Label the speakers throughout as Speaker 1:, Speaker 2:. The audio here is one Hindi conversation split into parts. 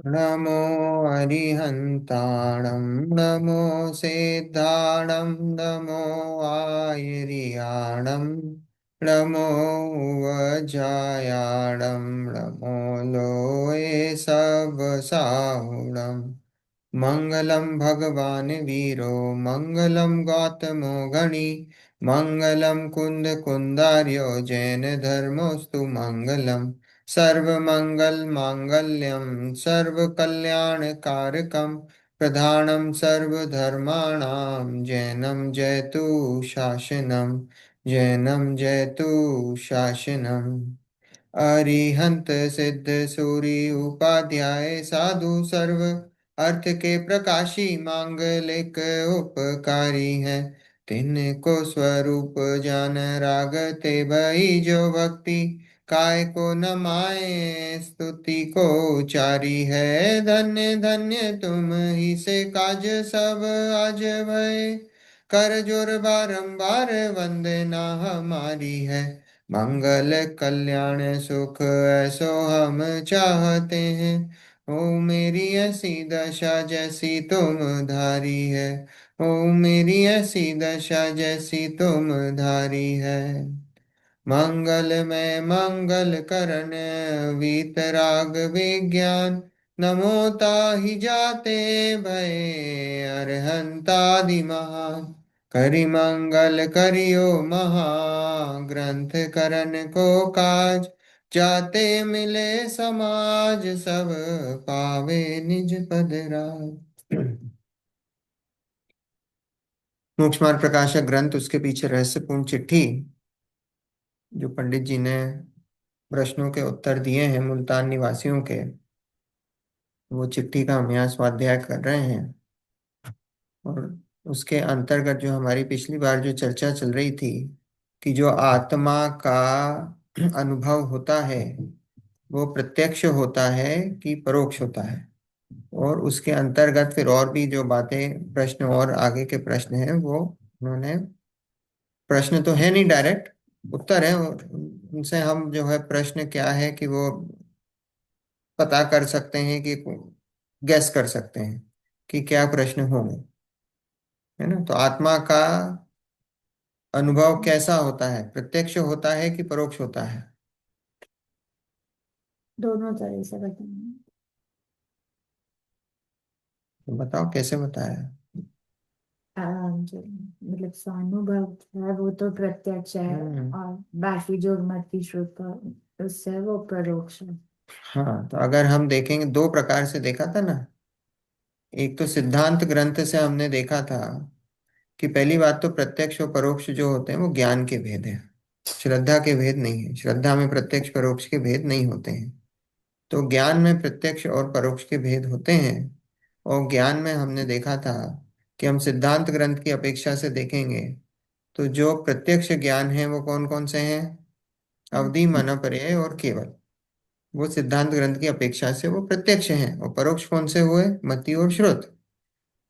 Speaker 1: नमो अरिहन्ताणं नमो सिद्धाणं नमो आयर्याणं नमो वज्रायाणं नमो लोये सबसाहुणम् मंगलम भगवान वीरो मंगलम गौतमो गणी मंगलम कुंद कुंदार्यो जैन धर्मोस्तु मंगलम सर्वमंगल मांगल्यम सर्व कल्याण कारकम प्रधानम सर्वधर्माणां जैनम जयतु शासनम जैनम जयतु शासनम अरिहंत सिद्ध सूरि उपाध्याय साधु सर्व अर्थ के प्रकाशी मांगलिक उपकारी है। तिनको स्वरूप जान राग ते भई जो भक्ति काय को न माए स्तुति को उचारी है। धन्य धन्य तुम ही से काज सब आज भय कर जोर बारंबार वंदना हमारी है। मंगल कल्याण सुख ऐसो हम चाहते हैं। ओ मेरी ऐसी दशा जैसी तुम धारी है। ओ मेरी ऐसी दशा जैसी तुम धारी है। मंगल में मंगल करन वीतराग विज्ञान नमो ताहि जाते भय अरहंतादि महान करि मंगल करियो महाग्रंथ करन को काज जाते मिले समाज सब पावे निज पद राज। मोक्षमार्ग प्रकाशक ग्रंथ उसके पीछे रहस्यपूर्ण चिट्ठी जो पंडित जी ने प्रश्नों के उत्तर दिए हैं मुल्तान निवासियों के, वो चिट्ठी का हम यहाँ स्वाध्याय कर रहे हैं। और उसके अंतर्गत जो हमारी पिछली बार जो चर्चा चल रही थी कि जो आत्मा का अनुभव होता है वो प्रत्यक्ष होता है कि परोक्ष होता है। और उसके अंतर्गत फिर और भी जो बातें प्रश्न और आगे के प्रश्न हैं वो उन्होंने, प्रश्न तो है नहीं डायरेक्ट, उत्तर है, और उनसे हम जो है प्रश्न क्या है कि वो पता कर सकते हैं कि गैस कर सकते हैं कि क्या प्रश्न होंगे, है ना। तो आत्मा का अनुभव कैसा होता है, प्रत्यक्ष होता है कि परोक्ष होता है?
Speaker 2: दोनों तरह से बताएंगे।
Speaker 1: तो बताओ कैसे बताया।
Speaker 2: जो मतलब स्वानुभव है वो तो प्रत्यक्ष है,
Speaker 1: हम्म।
Speaker 2: और बाकी जो मति श्रुत उससे है वो परोक्ष है।
Speaker 1: हाँ, तो अगर हम देखेंगे दो प्रकार से देखा था ना। एक तो सिद्धांत ग्रंथ से हमने देखा था कि पहली बात तो प्रत्यक्ष और परोक्ष जो होते हैं वो ज्ञान के भेद हैं, श्रद्धा के भेद नहीं है। श्रद्धा में प्रत्यक्ष परोक्ष के भेद नहीं होते हैं। तो ज्ञान में प्रत्यक्ष और परोक्ष के भेद होते हैं। और ज्ञान में हमने देखा था कि हम सिद्धांत ग्रंथ की अपेक्षा से देखेंगे तो जो प्रत्यक्ष ज्ञान है वो कौन कौन से हैं? अवधि, मन, पर्याय और केवल। वो सिद्धांत ग्रंथ की अपेक्षा से वो प्रत्यक्ष हैं। और परोक्ष कौन से हुए? मति और श्रुत।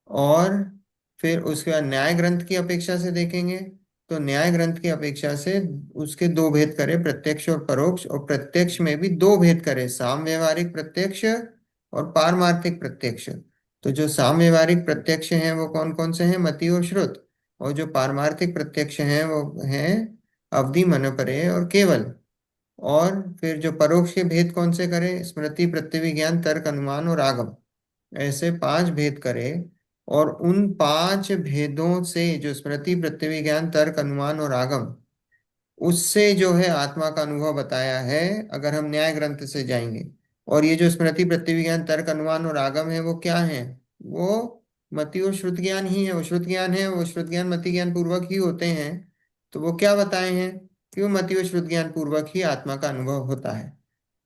Speaker 1: और फिर उसके बाद न्याय ग्रंथ की अपेक्षा से देखेंगे तो न्याय ग्रंथ की अपेक्षा से उसके दो भेद करे, प्रत्यक्ष और परोक्ष। और प्रत्यक्ष में भी दो भेद करे, साम व्यवहारिक प्रत्यक्ष और पारमार्थिक प्रत्यक्ष। तो जो साम व्यवहारिक प्रत्यक्ष हैं वो कौन कौन से हैं? मति और श्रुत। और जो पारमार्थिक प्रत्यक्ष हैं वो हैं अवधि, मनोपरय और केवल। और फिर जो परोक्ष के भेद कौन से करें? स्मृति, प्रत्यभिज्ञान, तर्क, अनुमान और आगम। ऐसे पांच भेद करे। और उन पांच भेदों से जो स्मृति, प्रत्यभिज्ञान, तर्क, अनुमान और आगम, उससे जो है आत्मा का अनुभव बताया है अगर हम न्याय ग्रंथ से जाएंगे। और ये जो स्मृति, प्रत्यभिज्ञान, तर्क, अनुमान और आगम है वो क्या है? वो मति और श्रुत ज्ञान ही है। वो श्रुत ज्ञान है, वो श्रुत ज्ञान मति ज्ञान पूर्वक ही होते हैं। तो वो क्या बताए हैं कि वो मति और श्रुत ज्ञान पूर्वक ही आत्मा का अनुभव होता है।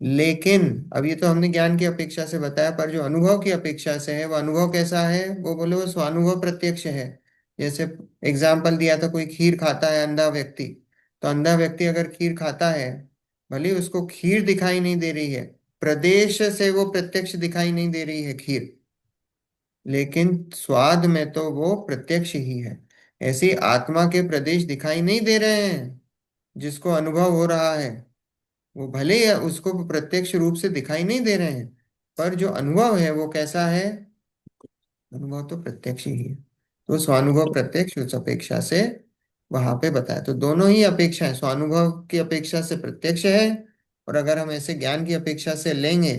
Speaker 1: लेकिन अब ये तो हमने ज्ञान की अपेक्षा से बताया, पर जो अनुभव की अपेक्षा से है वो अनुभव कैसा है? वो बोले वो स्वानुभव प्रत्यक्ष है। जैसे एग्जाम्पल दिया था, कोई खीर खाता है अंधा व्यक्ति। तो अंधा व्यक्ति अगर खीर खाता है, भले ही उसको खीर दिखाई नहीं दे रही है, प्रदेश से वो प्रत्यक्ष दिखाई नहीं दे रही है खीर, लेकिन स्वाद में तो वो प्रत्यक्ष ही है। ऐसे ही आत्मा के प्रदेश दिखाई नहीं दे रहे हैं, जिसको अनुभव हो रहा है वो भले ही उसको प्रत्यक्ष रूप से दिखाई नहीं दे रहे हैं, पर जो अनुभव है वो कैसा है? अनुभव तो प्रत्यक्ष ही है। तो स्वानुभव प्रत्यक्ष उस अपेक्षा से वहां पे बताया, तो दोनों ही अपेक्षा है, स्वानुभव की अपेक्षा से प्रत्यक्ष है, और अगर हम ऐसे ज्ञान की अपेक्षा से लेंगे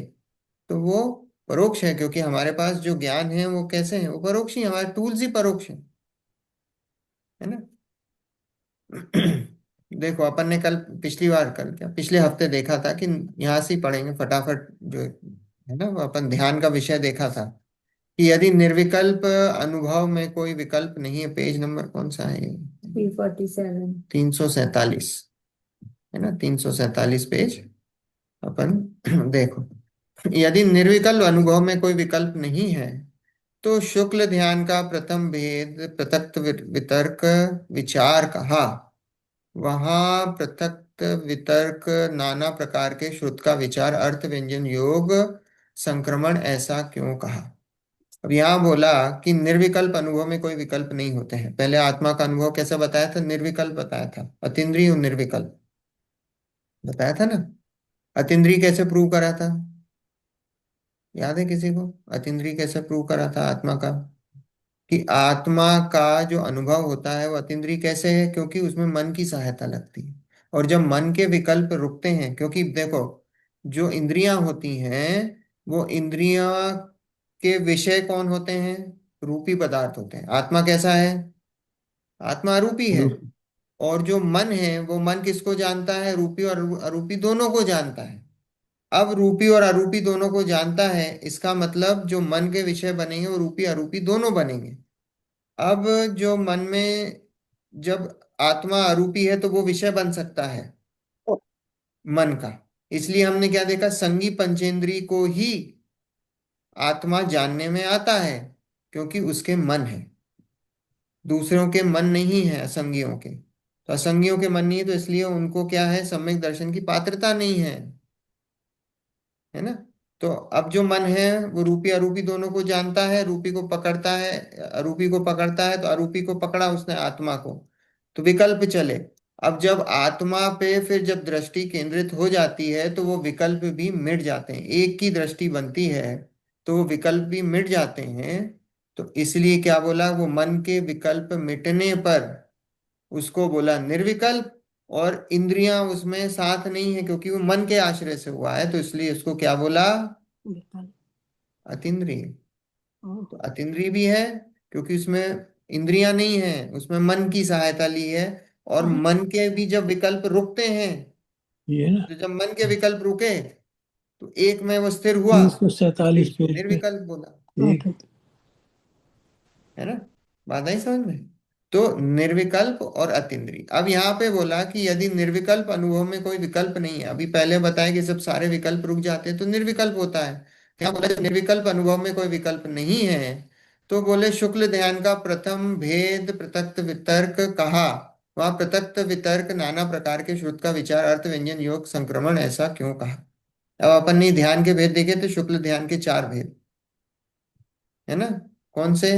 Speaker 1: तो वो परोक्ष है, क्योंकि हमारे पास जो ज्ञान है वो कैसे है, वो परोक्ष ही, हमारे टूल्स ही परोक्ष है ना। देखो अपन ने कल, पिछली बार, कल क्या, पिछले हफ्ते देखा था कि, यहाँ से ही पढ़ेंगे फटाफट जो है ना, वो अपन ध्यान का विषय देखा था कि यदि निर्विकल्प अनुभव में कोई विकल्प नहीं है, पेज नंबर कौन सा है?
Speaker 2: 347।
Speaker 1: 347 है ना, 347 पेज। अपन देखो, यदि निर्विकल्प अनुभव में कोई विकल्प नहीं है, तो शुक्ल ध्यान का प्रथम भेद पृथक वितर्क विचार कहा। वहां पृथक वितर्क नाना प्रकार के श्रुत का विचार अर्थ व्यंजन योग संक्रमण ऐसा क्यों कहा? अब यहाँ बोला कि निर्विकल्प अनुभव में कोई विकल्प नहीं होते हैं। पहले आत्मा का अनुभव कैसा बताया था? निर्विकल्प बताया था, अतीन्द्रिय और निर्विकल्प बताया था ना। अतीन्द्रिय कैसे प्रूव करा था? याद है किसी को? अतीन्द्रिय कैसे प्रूव करा था आत्मा का? कि आत्मा का जो अनुभव होता है वो अतीन्द्रिय कैसे है? क्योंकि उसमें मन की सहायता लगती है, और जब मन के विकल्प रुकते हैं, क्योंकि देखो, जो इंद्रियां होती हैं, वो इंद्रियां के विषय कौन होते हैं? रूपी पदार्थ होते हैं। आत्मा कैसा है? आत्मा अरूपी है।
Speaker 3: रूप।
Speaker 1: और जो मन है, वो मन किसको जानता है? रूपी और अरूपी दोनों को जानता है। अब रूपी और अरूपी दोनों को जानता है, इसका मतलब जो मन के विषय बनेंगे वो रूपी अरूपी दोनों बनेंगे। अब जो मन में, जब आत्मा अरूपी है तो वो विषय बन सकता है मन का। इसलिए हमने क्या देखा, संगी पंचेंद्रिय को ही आत्मा जानने में आता है, क्योंकि उसके मन है। दूसरों के मन नहीं है, असंगियों के। तो असंगियों के मन नहीं है, तो इसलिए उनको क्या है, सम्यक दर्शन की पात्रता नहीं है, है ना। तो अब जो मन है वो रूपी अरूपी दोनों को जानता है, रूपी को पकड़ता है, अरूपी को पकड़ता है, तो अरूपी को पकड़ा उसने, आत्मा को। तो विकल्प चले। अब जब आत्मा पे फिर जब दृष्टि केंद्रित हो जाती है, तो वो विकल्प भी मिट जाते हैं, एक की दृष्टि बनती है, तो वो विकल्प भी मिट जाते हैं। तो इसलिए क्या बोला, वो मन के विकल्प मिटने पर उसको बोला निर्विकल्प, और इंद्रियां उसमें साथ नहीं है, क्योंकि वो मन के आश्रय से हुआ है, तो इसलिए उसको क्या बोला?
Speaker 3: विकल्प।
Speaker 1: अतीन्द्रिय।
Speaker 3: ओह,
Speaker 1: तो अतीन्द्रिय भी है क्योंकि उसमें इंद्रियां नहीं है, उसमें मन की सहायता ली है। और
Speaker 3: हाँ,
Speaker 1: मन के भी जब विकल्प रुकते हैं,
Speaker 3: ये है ना।
Speaker 1: तो जब मन के विकल्प रुके, तो एक में वो स्थिर हुआ,
Speaker 3: 347
Speaker 1: इसलिए इसको
Speaker 3: पेज पे
Speaker 1: निर्विकल्प बोला,
Speaker 3: एक।
Speaker 1: है ना। बात आई समझ में? तो निर्विकल्प और अतीन्द्रिय। अब यहाँ पे बोला कि यदि निर्विकल्प अनुभव में कोई विकल्प नहीं है, अभी पहले बताया कि जब सारे विकल्प रुक जाते हैं तो निर्विकल्प होता है। यहाँ बोला जब निर्विकल्प अनुभव में कोई विकल्प नहीं है, तो बोले शुक्ल ध्यान का प्रथम भेद पृथक वितर्क कहा। वहां पृथक वितर्क नाना प्रकार के श्रुत का विचार अर्थ व्यंजन योग संक्रमण ऐसा क्यों कहा? अब अपन ने ध्यान के भेद देखे, तो शुक्ल ध्यान के चार भेद है ना। कौन से?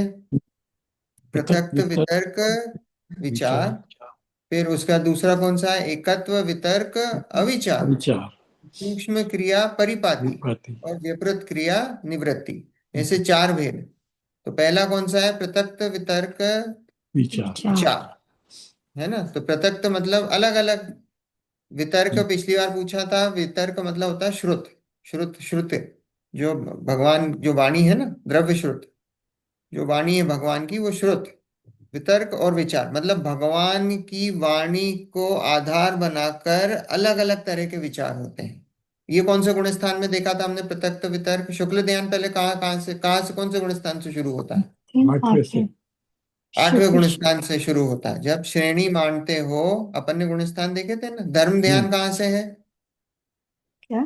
Speaker 3: पृथक
Speaker 1: पृथक
Speaker 3: वितर्क
Speaker 1: वितर्क विचार।
Speaker 3: विचार।
Speaker 1: फिर उसका दूसरा कौन सा है? एकत्व वितर्क अविचार।
Speaker 3: विचार।
Speaker 1: सूक्ष्म क्रिया परिपाती,
Speaker 3: विपाती।
Speaker 1: और विपरीत क्रिया निवृत्ति। ऐसे चार भेद। तो पहला कौन सा है? पृथक वितर्क
Speaker 3: विचार।
Speaker 1: विचार, है ना। तो पृथक मतलब अलग अलग, वितर्क पिछली बार पूछा था, वितर्क मतलब होता है श्रुत। श्रुत, श्रुत जो भगवान, जो वाणी है ना, द्रव्य श्रुत, जो वाणी है भगवान की, वो श्रुत। वितर्क और विचार मतलब भगवान की वाणी को आधार बनाकर अलग अलग तरह के विचार होते हैं। ये कौन से गुण स्थान में देखा था हमने? पृथक वितर्क शुक्ल ध्यान पहले कहाँ से कौन से गुण स्थान से शुरू होता है?
Speaker 3: आठवें से।
Speaker 1: आठवें
Speaker 2: शुक्ल।
Speaker 1: गुण स्थान से शुरू होता है। जब श्रेणी मानते हो, अपन ने गुण स्थान देखे थे ना। धर्म
Speaker 3: हम्म।
Speaker 1: ध्यान कहाँ से है?
Speaker 2: क्या?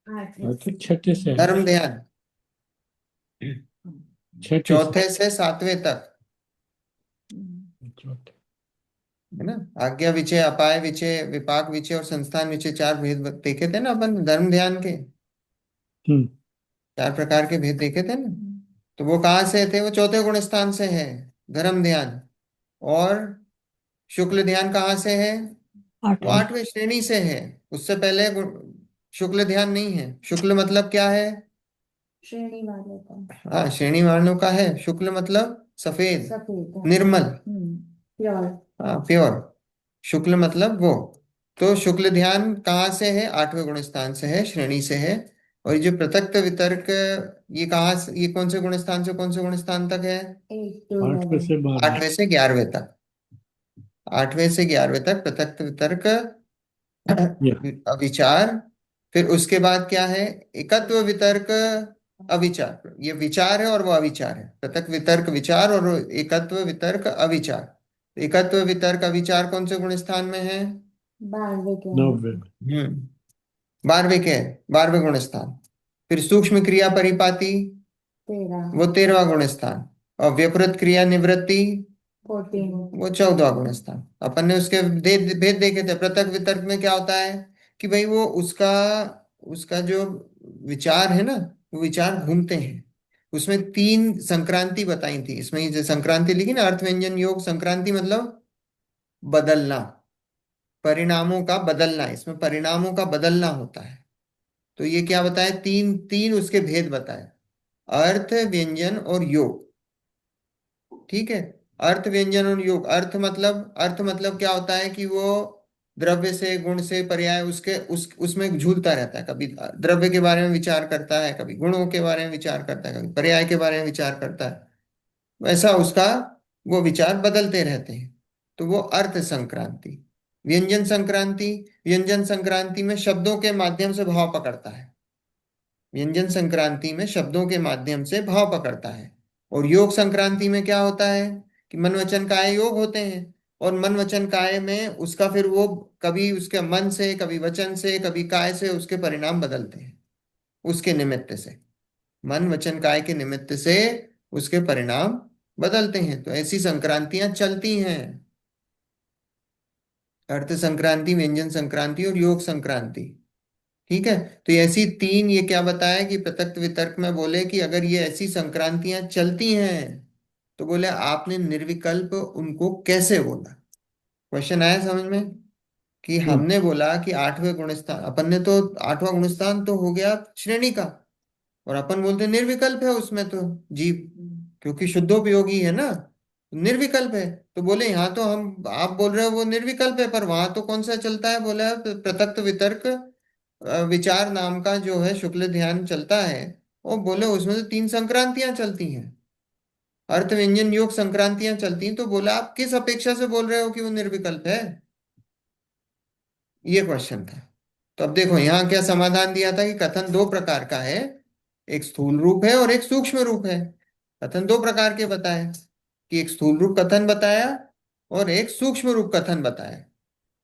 Speaker 3: तो छठे से है।
Speaker 1: धर्म ध्यान
Speaker 3: छठे से।
Speaker 1: चौथे से सातवें तक,
Speaker 3: चौथे।
Speaker 1: है ना। आज्ञा विचय, अपाय विचय, विपाक विचय और संस्थान विचय, चार भेद देखे थे ना अपन धर्म ध्यान के।
Speaker 3: हम्म।
Speaker 1: चार प्रकार के भेद देखे थे ना। तो वो कहाँ से थे? वो चौथे गुण स्थान से है, धर्म ध्यान। और शुक्ल ध्यान कहाँ से है? वो
Speaker 3: आठवें।
Speaker 1: आठवें श्रेणी से है। उससे पहले शुक्ल ध्यान नहीं है। शुक्ल मतलब क्या है?
Speaker 2: श्रेणी वाले का।
Speaker 1: हाँ, श्रेणी वर्णों का है। शुक्ल मतलब सफेद,
Speaker 2: सफेद, हाँ।
Speaker 1: निर्मल।
Speaker 2: प्योर।
Speaker 1: हाँ, प्योर। शुक्ल मतलब वो। तो शुक्ल ध्यान कहाँ से है? आठवें गुण स्थान से है, श्रेणी से है। और ये जो प्रत्यक्त वितर्क, ये कहाँ से, ये कौन से गुण स्थान से कौन से गुण स्थान तक है?
Speaker 3: 8वें8
Speaker 2: to 11।
Speaker 3: से 12।
Speaker 1: आठवें से 11वें तक। आठवें से 11वें तक प्रत्यक्त वितर्क,
Speaker 3: या
Speaker 1: अविचार। फिर उसके बाद क्या है? एकत्व वितर्क, अविचार। ये विचार है और वो अविचार है। पृथक वितर्क विचार और एकत्व वितर्क अविचार। एकत्व वितर्क अविचार कौन से गुण स्थान में है?
Speaker 2: 12 के अंक।
Speaker 3: 9वें में।
Speaker 1: 12वें के, 12वें गुण स्थान। फिर सूक्ष्म क्रिया परिपाती,
Speaker 2: 13।
Speaker 1: वो 13वां गुण स्थान। और व्यपृत क्रिया निवृत्ति,
Speaker 2: 14।
Speaker 1: वो 14वां गुण स्थान। अपन ने उसके भेद भेद देखे थे। पृथक वितर्क में क्या होता है कि भाई वो उसका उसका जो विचार है ना, वो विचार घूमते हैं। उसमें 3 संक्रांति बताई थी। इसमें ये जो संक्रांति लिखी ना, अर्थ व्यंजन योग संक्रांति, मतलब बदलना, परिणामों का बदलना। इसमें परिणामों का बदलना होता है। तो ये क्या बताए? तीन तीन उसके भेद बताए, अर्थ व्यंजन और योग। ठीक है। अर्थ व्यंजन और योग। अर्थ मतलब क्या होता है कि वो द्रव्य से, गुण से, पर्याय उसके उसमें झूलता रहता है। कभी द्रव्य के बारे में विचार करता है, कभी गुणों के बारे में विचार करता है, कभी पर्याय के बारे में विचार करता है। वैसा उसका वो विचार बदलते रहते हैं। तो वो अर्थ संक्रांति। व्यंजन संक्रांति, व्यंजन संक्रांति में शब्दों के माध्यम से भाव पकड़ता है। व्यंजन संक्रांति में शब्दों के माध्यम से भाव पकड़ता है। और योग संक्रांति में क्या होता है कि मन वचन काय योग होते हैं। और मन वचन काय में उसका फिर वो कभी उसके मन से, कभी वचन से, कभी काय से उसके परिणाम बदलते हैं। उसके निमित्त से, मन वचन काय के निमित्त से उसके परिणाम बदलते हैं। तो ऐसी संक्रांतियां चलती हैं। अर्थ संक्रांति, व्यंजन संक्रांति और योग संक्रांति। ठीक है। तो ये ऐसी 3, ये क्या बताया कि प्रत्यक्ष वितर्क में बोले कि अगर ये ऐसी संक्रांतियां चलती हैं, तो बोले आपने निर्विकल्प उनको कैसे बोला? क्वेश्चन आया समझ में? कि हमने बोला कि आठवें गुणस्थान, अपन ने तो आठवां गुणस्थान तो हो गया श्रेणी का, और अपन बोलते निर्विकल्प है उसमें तो जीव, क्योंकि शुद्धोपयोगी है ना, निर्विकल्प है। तो बोले यहाँ तो हम, आप बोल रहे हो वो निर्विकल्प है, पर वहां तो कौन सा चलता है? बोला प्रत्यक्ष वितर्क, विचार नाम का जो है शुक्ल ध्यान चलता है। वो बोले उसमें तो 3 संक्रांतियां चलती हैं, अर्थ व्यंजन योग संक्रांतियां चलती हैं। तो बोला आप किस अपेक्षा से बोल रहे हो कि वो निर्विकल्प है? ये क्वेश्चन था। तो अब देखो यहाँ क्या समाधान दिया था कि कथन 2 प्रकार का है, एक स्थूल रूप है और एक सूक्ष्म रूप है। कथन 2 प्रकार के बताए, कि एक स्थूल रूप कथन बताया और एक सूक्ष्म रूप कथन बताया।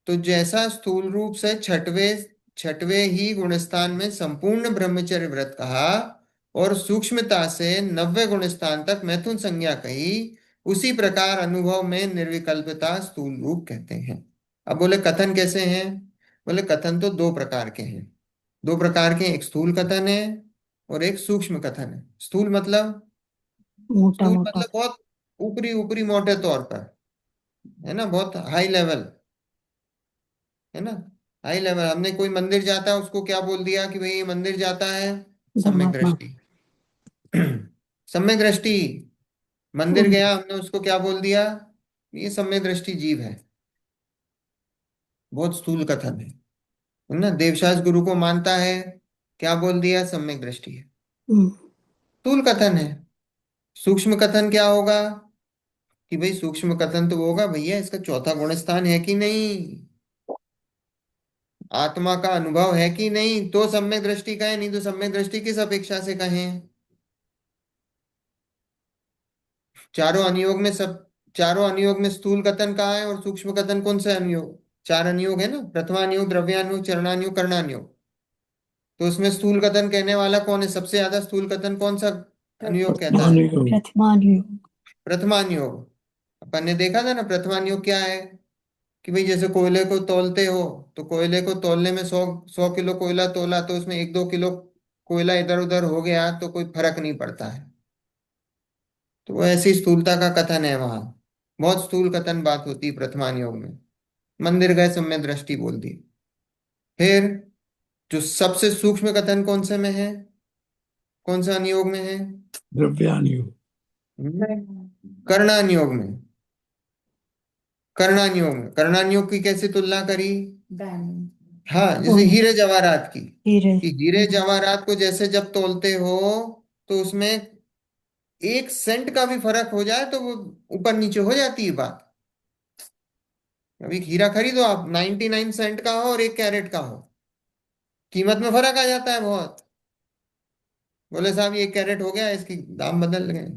Speaker 1: तो जैसा स्थूल रूप से छठवें छठवें ही गुणस्थान में संपूर्ण ब्रह्मचर्य व्रत कहा, और सूक्ष्मता से 90वें गुणस्थान तक मैथुन संज्ञा कही, उसी प्रकार अनुभव में निर्विकल्पता स्थूल रूप कहते हैं। अब बोले कथन कैसे हैं? बोले कथन तो 2 प्रकार के हैं। 2 प्रकार के, एक स्थूल कथन है और एक सूक्ष्म कथन है।
Speaker 2: मोटा
Speaker 1: स्थूल
Speaker 2: मोटा।
Speaker 1: मतलब बहुत ऊपरी ऊपरी मोटे तौर पर, है ना, बहुत हाई लेवल, है ना। हाई लेवल, हमने कोई मंदिर जाता है उसको क्या बोल दिया कि भाई ये मंदिर जाता है? सम्यक
Speaker 2: धर्मात्मा।
Speaker 1: दृष्टि। सम्यक दृष्टि। मंदिर गया, हमने उसको क्या बोल दिया? ये सम्यक दृष्टि जीव है। बहुत स्थूल कथन है ना। देवशास गुरु को मानता है, क्या बोल दिया? सम्यक दृष्टि है। स्थूल कथन है। सूक्ष्म कथन क्या होगा? कि भाई सूक्ष्म कथन तो होगा भैया इसका चौथा गुण स्थान है कि नहीं, आत्मा का अनुभव है कि नहीं, तो सम्यक दृष्टि कहें, नहीं तो सम्यक दृष्टि किस अपेक्षा से कहें? चारों अनुयोग में सब, चारों अनुयोग में स्थूल कथन कहाँ है और सूक्ष्म कथन कौन सा अनुयोग? 4 अनुयोग है ना, प्रथमानुयोग, द्रव्यानुयोग, चरणानुयोग, कर्णानुयोग। तो उसमें स्थूल कथन कहने वाला कौन है? सबसे ज्यादा स्थूल कथन कौन सा अनुयोग कहता है?
Speaker 2: प्रतिमान योग।
Speaker 1: प्रथमानुयोग। अपन ने देखा था ना, प्रथमानुयोग क्या है कि भाई जैसे कोयले को तौलते हो, तो कोयले को तौलने में 100 किलो कोयला तोला, तो उसमें 1-2 किलो कोयला इधर उधर हो गया तो कोई फर्क नहीं पड़ता है। तो वो ऐसी स्थूलता का कथन है वहां। बहुत स्थूल कथन बात होती है प्रथमान योग में। मंदिर गए, सम्यक दृष्टि बोल दी। फिर जो सबसे सूक्ष्म कथन कौन से में है? कौन सा अनुयोग में है?
Speaker 3: द्रव्यानुयोग।
Speaker 1: हम्म,
Speaker 2: कर्म,
Speaker 1: कर्णानुयोग में। कर्णानुयोग में, कर्णानुयोग की कैसे तुलना करी?
Speaker 2: डायमंड।
Speaker 1: हाँ, जैसे
Speaker 4: सोने,
Speaker 1: हीरे जवाहरात की।
Speaker 4: हीरे।
Speaker 1: कि हीरे जवाहरात को जैसे जब तोलते हो तो उसमें 1 सेंट का भी फर्क हो जाए तो वो ऊपर नीचे हो जाती है बात। अभी हीरा खरीदो आप, 99 सेंट का हो और 1 कैरेट का हो, कीमत में फर्क आ जाता है बहुत। बोले साहब ये 1 कैरेट हो गया, इसकी दाम बदल गए।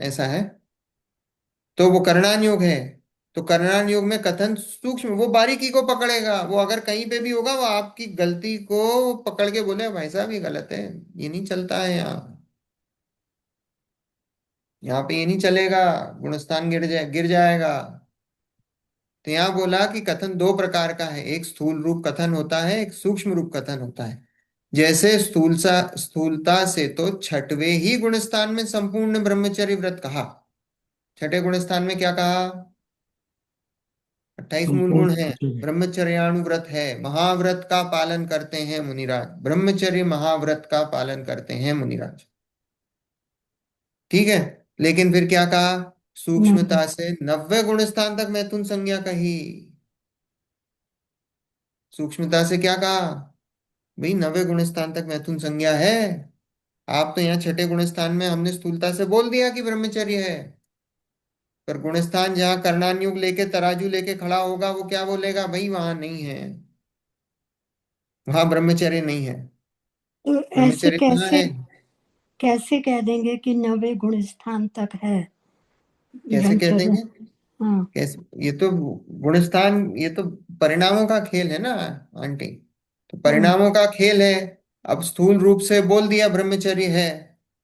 Speaker 1: ऐसा है। तो वो कर्णान योग है। तो कर्णान योग में कथन सूक्ष्म, वो बारीकी को पकड़ेगा। वो अगर कहीं पे भी होगा वो आपकी गलती को पकड़ के बोले भाई साहब ये गलत है, ये नहीं चलता है यहाँ, यहाँ पे ये नहीं चलेगा, गुणस्थान गिर जाएगा। तो यहाँ बोला कि कथन 2 प्रकार का है, एक स्थूल रूप कथन होता है, एक सूक्ष्म रूप कथन होता है। जैसे स्थूलता से तो छठवें ही गुणस्थान में संपूर्ण ब्रह्मचर्य व्रत कहा। छठे गुणस्थान में क्या कहा? 28 मूल
Speaker 3: संपूर्ण
Speaker 1: गुण है।
Speaker 3: ब्रह्मचर्य।
Speaker 1: ब्रह्मचर्याणु व्रत है, महाव्रत का पालन करते हैं मुनिराज, ब्रह्मचर्य महाव्रत का पालन करते हैं मुनिराज। ठीक है। लेकिन फिर क्या कहा?
Speaker 4: नब्बे।
Speaker 1: सूक्ष्मता से 90 गुण स्थान तक मैथुन संज्ञा कही। सूक्ष्मता से क्या कहा? भाई 90 गुण स्थान तक मैथुन संज्ञा है। आप तो यहाँ छठे गुणस्थान में हमने स्थूलता से बोल दिया कि ब्रह्मचर्य है, पर गुणस्थान जहाँ कर्णानुयोग लेके तराजू लेके खड़ा होगा वो क्या बोलेगा? भाई वहां नहीं है, वहां ब्रह्मचर्य नहीं है।
Speaker 4: तो ऐसे
Speaker 1: ब्रह्मचर्य कहाँ
Speaker 4: कैसे,
Speaker 1: है?
Speaker 4: कैसे कह देंगे कि 90 गुण स्थान तक है
Speaker 1: कैसे कह
Speaker 4: ब्रह्मचर्य?
Speaker 1: देंगे?
Speaker 4: हाँ।
Speaker 1: कैसे? ये तो गुणस्थान, ये तो परिणामों का खेल है ना आंटी। तो
Speaker 4: हम्म।
Speaker 1: परिणामों का खेल है। अब स्थूल रूप से बोल दिया ब्रह्मचर्य है,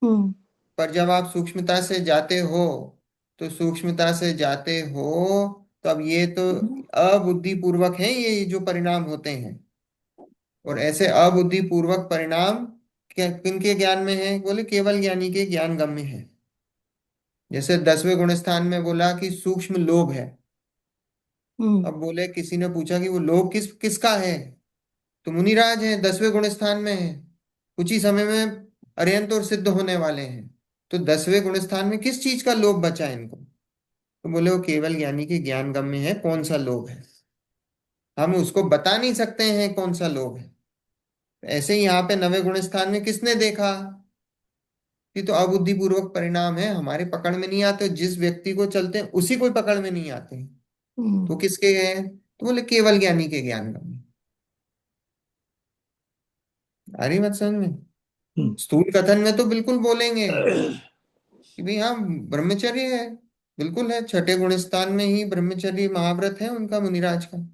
Speaker 4: हम्म।
Speaker 1: पर जब आप सूक्ष्मता से जाते हो, तो सूक्ष्मता से जाते हो तो अब ये तो अबुद्धि पूर्वक है ये जो परिणाम होते हैं। और ऐसे अबुद्धि पूर्वक परिणाम क्या किनके ज्ञान में है? बोले केवल ज्ञानी के ज्ञान गम्य है। जैसे 10वें गुणस्थान में बोला कि सूक्ष्म लोभ है।
Speaker 4: हम्म।
Speaker 1: अब बोले, किसी ने पूछा कि वो लोभ किसका है? तो मुनिराज हैं, 10वें गुणस्थान में है, कुछ ही समय में अरिहंत और सिद्ध होने वाले हैं। तो 10वें गुणस्थान में किस चीज का लोभ बचा है इनको? तो बोले वो केवल ज्ञानी के ज्ञान गम्य है। कौन सा लोभ है? हम उसको बता नहीं सकते हैं कौन सा लोभ है। ऐसे ही यहाँ पे 9वें गुणस्थान में किसने देखा? ये तो अबुद्धिपूर्वक परिणाम है, हमारे पकड़ में नहीं आते, जिस व्यक्ति को चलते हैं उसी को पकड़ में नहीं आते। तो
Speaker 4: हम्म।
Speaker 1: किसके हैं? तो बोले केवल ज्ञानी के ज्ञान गम्य। आ रही बात समझ में?
Speaker 3: हम्म।
Speaker 1: स्थूल कथन में तो बिल्कुल बोलेंगे कि भाई हाँ ब्रह्मचर्य है, बिल्कुल है, छठे गुणस्थान में ही ब्रह्मचर्य महाव्रत है उनका, मुनिराज का।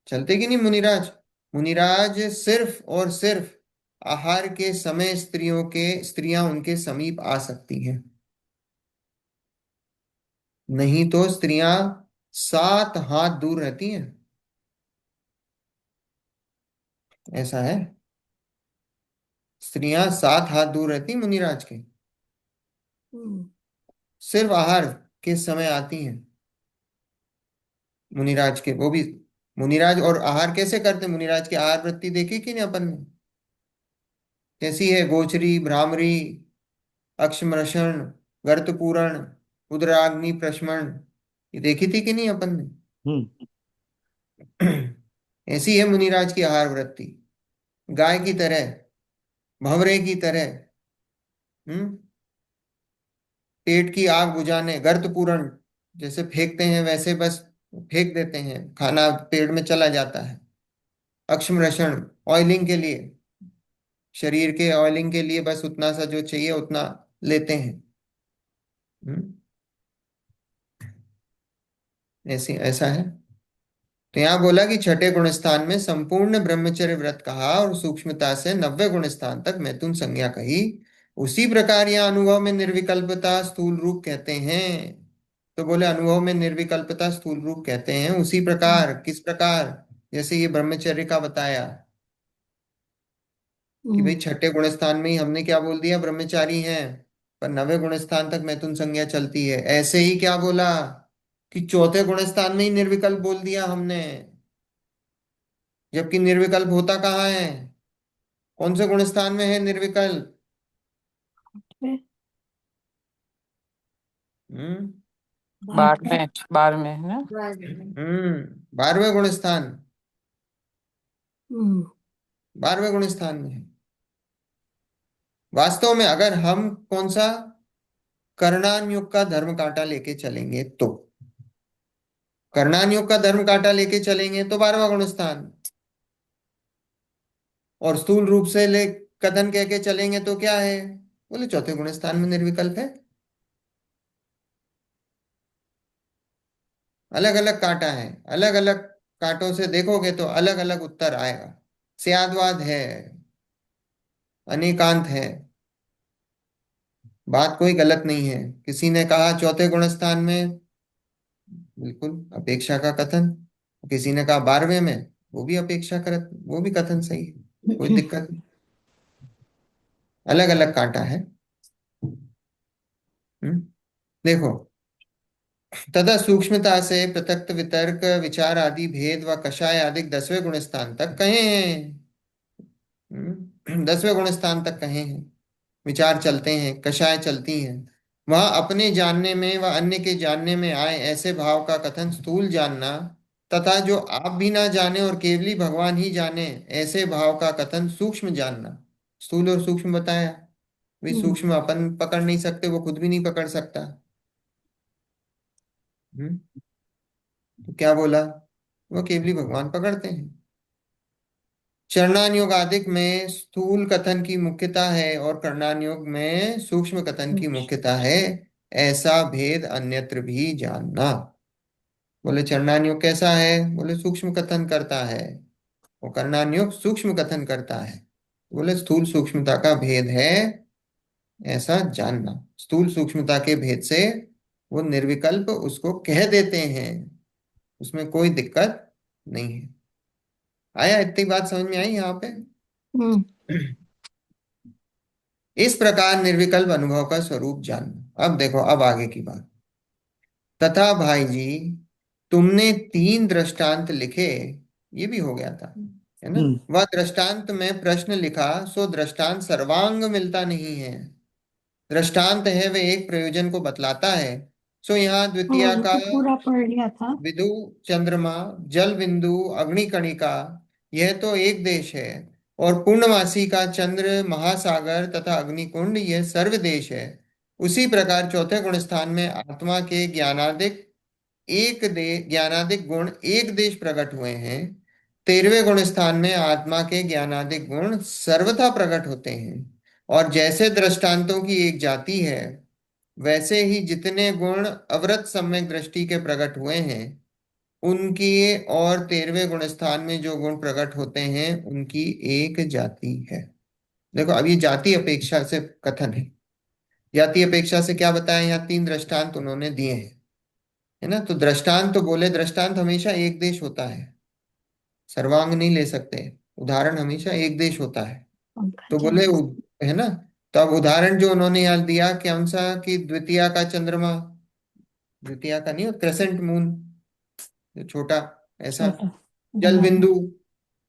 Speaker 1: चलते कि नहीं मुनिराज? मुनिराज सिर्फ और सिर्फ आहार के समय स्त्रियां उनके समीप आ सकती हैं, नहीं तो स्त्रियां 7 हाथ दूर रहती हैं। ऐसा है, स्त्रियां 7 हाथ दूर रहती हैं मुनिराज के।
Speaker 4: हम्म।
Speaker 1: सिर्फ आहार के समय आती हैं मुनिराज के, वो भी। मुनिराज और आहार कैसे करते? मुनिराज की आहार वृत्ति देखी कि नहीं अपन ने? कैसी है? गोचरी, भ्रामरी, अक्षमृषण, गर्तपूरण, उदराग्नि प्रशमन, ये देखी थी कि नहीं अपन
Speaker 3: हम्म।
Speaker 1: ने? ऐसी है मुनिराज की आहार वृत्ति, गाय की तरह, भंवरे की तरह। हम्म। पेट की आग बुझाने, गर्तपूरण, जैसे फेंकते हैं वैसे बस फेंक देते हैं, खाना पेट में चला जाता है। अक्षमृषण, ऑयलिंग के लिए, शरीर के ऑयलिंग के लिए बस उतना सा जो चाहिए उतना लेते हैं। हम्म, ऐसे ऐसा है। तो यहाँ बोला कि छठे गुणस्थान में संपूर्ण ब्रह्मचर्य व्रत कहा और सूक्ष्मता से 90 गुणस्थान तक मैथुन संज्ञा कही। उसी प्रकार यहाँ अनुभव में निर्विकल्पता स्थूल रूप कहते हैं। तो बोले अनुभव में निर्विकल्पता स्थूल रूप कहते हैं उसी प्रकार, किस प्रकार? जैसे ये ब्रह्मचर्य का बताया कि भाई
Speaker 4: हम्म।
Speaker 1: छठे गुणस्थान में ही हमने क्या बोल दिया? ब्रह्मचारी हैं, पर 90 गुणस्थान तक मैथुन संज्ञा चलती है। ऐसे ही क्या बोला कि चौथे गुणस्थान में ही निर्विकल्प बोल दिया हमने। जबकि निर्विकल्प होता कहाँ है? कौन से गुण स्थान में है निर्विकल्प?
Speaker 4: फिर
Speaker 1: हम्म।
Speaker 4: बाढ़ में।
Speaker 5: बाढ़ में है ना।
Speaker 1: 12वें गुण स्थान।
Speaker 4: हम्म,
Speaker 1: 12वें गुण स्थान में है। वास्तव में अगर हम कौन सा कर्णान युग का धर्म कांटा लेके चलेंगे तो, कर्णान युग का धर्म कांटा लेके चलेंगे तो 12वां गुण स्थान, और स्थूल रूप से ले कथन कह के चलेंगे तो क्या है? बोले चौथे गुण स्थान में निर्विकल्प है। अलग अलग कांटा है, अलग अलग कांटों से देखोगे तो अलग अलग उत्तर आएगा। स्यादवाद है, अनेकांत है, बात कोई गलत नहीं है। किसी ने कहा चौथे गुण स्थान में, बिल्कुल अपेक्षा का कथन। किसी ने कहा 12वें में, वो भी अपेक्षा कर, वो भी कथन सही है, कोई दिक्कत नहीं। अलग अलग कांटा है। देखो, तथा सूक्ष्मता से पृथक वितर्क विचार आदि भेद व कषाय आदि 10वें गुण स्थान तक कहे हैं। 10वें गुण स्थान तक कहे हैं। विचार चलते हैं, कषाय चलती हैं। वह अपने जानने में व अन्य के जानने में आए ऐसे भाव का कथन स्थूल जानना, तथा जो आप भी ना जाने और केवली भगवान ही जाने ऐसे भाव का कथन सूक्ष्म जानना। स्थूल और सूक्ष्म बताया। भी सूक्ष्म अपन पकड़ नहीं सकते, वो खुद भी नहीं पकड़ सकता। हम्म। तो क्या बोला? वो केवली भगवान पकड़ते हैं। चरणान योग आदिक में स्थूल कथन की मुख्यता है और कर्णान योग में सूक्ष्म कथन की मुख्यता है, ऐसा भेद अन्यत्र भी जानना। बोले चरणान योग कैसा है? बोले सूक्ष्म कथन करता है, और कर्णान योग सूक्ष्म कथन करता है। बोले स्थूल सूक्ष्मता का भेद है, ऐसा जानना। स्थूल सूक्ष्मता के भेद से वो निर्विकल्प उसको कह देते हैं, उसमें कोई दिक्कत नहीं है। आया? इतनी बात समझ में आई यहाँ पे?
Speaker 4: हम्म,
Speaker 1: इस प्रकार निर्विकल्प अनुभव का स्वरूप जानना। अब देखो, अब आगे की बात। तथा भाई जी, तुमने 3 दृष्टांत लिखे, ये भी हो गया था, है ना?
Speaker 3: हम्म,
Speaker 1: वह दृष्टांत में प्रश्न लिखा, सो दृष्टांत सर्वांग मिलता नहीं है। दृष्टांत है वे एक प्रयोजन को बतलाता है। सो यहाँ द्वितीय
Speaker 4: ये
Speaker 1: का
Speaker 4: तो पूरा पढ़ लिया था।
Speaker 1: विदु, चंद्रमा, जल बिंदु, अग्निकणिका, यह तो एक देश है। और पूर्णमासी का चंद्र, महासागर तथा अग्निकुंड, यह सर्व देश है। उसी प्रकार चौथे गुण स्थान में आत्मा के ज्ञानादिक गुण एक देश प्रकट हुए हैं। 13वें गुण स्थान में आत्मा के ज्ञानादिक गुण सर्वथा प्रकट होते हैं। और जैसे दृष्टांतों की एक जाति है, वैसे ही जितने गुण अवरत सम्यक दृष्टि के प्रकट हुए हैं, उनकी और 13वें गुण स्थान में जो गुण प्रकट होते हैं, उनकी एक जाति है। देखो, अब ये जाति अपेक्षा से कथन है। जाति अपेक्षा से क्या बताया? यहाँ 3 दृष्टांत उन्होंने दिए हैं, है ना? तो दृष्टांत तो बोले, दृष्टांत हमेशा एक देश होता है, सर्वांग नहीं ले सकते। उदाहरण हमेशा एक देश होता है।
Speaker 4: पंखा
Speaker 1: तो बोले
Speaker 4: चला।
Speaker 1: है ना? तो अब उदाहरण जो उन्होंने यहाँ दिया, कौन सा? कि द्वितीया का चंद्रमा, द्वितीया का नहीं, क्रेसेंट मून, जो छोटा ऐसा।
Speaker 4: छोटा
Speaker 1: जल
Speaker 4: हमारा।
Speaker 1: बिंदु,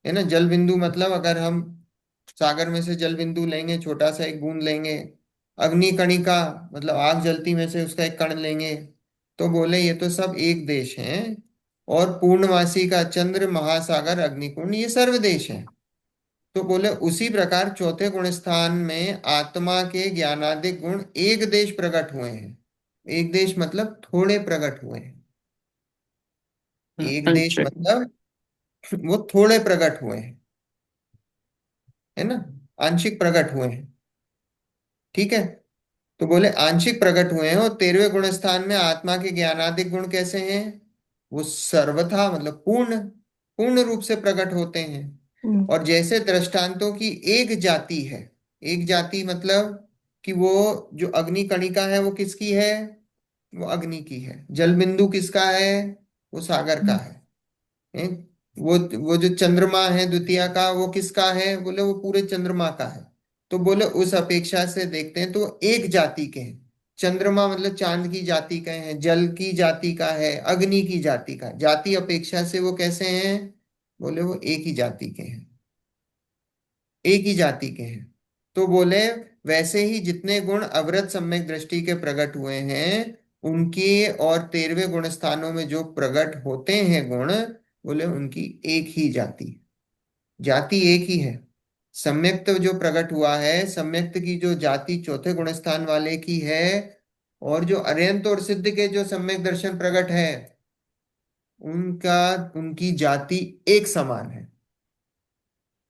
Speaker 1: है ना? जल बिंदु मतलब अगर हम सागर में से जल बिंदु लेंगे, छोटा सा एक बूंद लेंगे। अग्नि कणिका मतलब आग जलती में से उसका एक कण लेंगे। तो बोले ये तो सब एक देश हैं। और पूर्णमासी का चंद्र, महासागर, अग्निकुंड, ये सर्व देश हैं। तो बोले उसी प्रकार चौथे गुण स्थान में आत्मा के ज्ञानादिक गुण एक देश प्रकट हुए हैं। एक देश मतलब थोड़े प्रकट हुए हैं। एक देश
Speaker 5: अच्छा।
Speaker 1: मतलब वो थोड़े प्रकट हुए हैं, है ना? आंशिक प्रकट हुए हैं। ठीक है? तो बोले आंशिक प्रकट हुए हैं। और 13वें गुण स्थान में आत्मा के ज्ञानादिक गुण कैसे हैं? वो सर्वथा मतलब पूर्ण पूर्ण रूप से प्रकट होते हैं।
Speaker 4: हम्म,
Speaker 1: और जैसे दृष्टांतों की एक जाति है, एक जाति मतलब कि वो जो अग्नि कणिका है वो किसकी है? वो अग्नि की है। जल बिंदु किसका है? वो सागर का है। हैं? वो जो चंद्रमा है द्वितीया का, वो किसका है? बोले वो पूरे चंद्रमा का है। तो बोले उस अपेक्षा से देखते हैं तो एक जाति के हैं। चंद्रमा मतलब चांद की जाति का है, जल की जाति का है, अग्नि की जाति का है। जाति अपेक्षा से वो कैसे हैं? बोले वो एक ही जाति के हैं, एक ही जाति के हैं। तो बोले वैसे ही जितने गुण अवरत सम्यक दृष्टि के प्रकट हुए हैं, उनके और 13वें गुण स्थानों में जो प्रकट होते हैं गुण, बोले उनकी एक ही जाति, जाति एक ही है। सम्यक्त जो प्रकट हुआ है, सम्यक्त की जो जाति चौथे गुण स्थान वाले की है, और जो अर्यंत और सिद्ध के जो सम्यक दर्शन प्रकट है, उनका उनकी जाति एक समान है,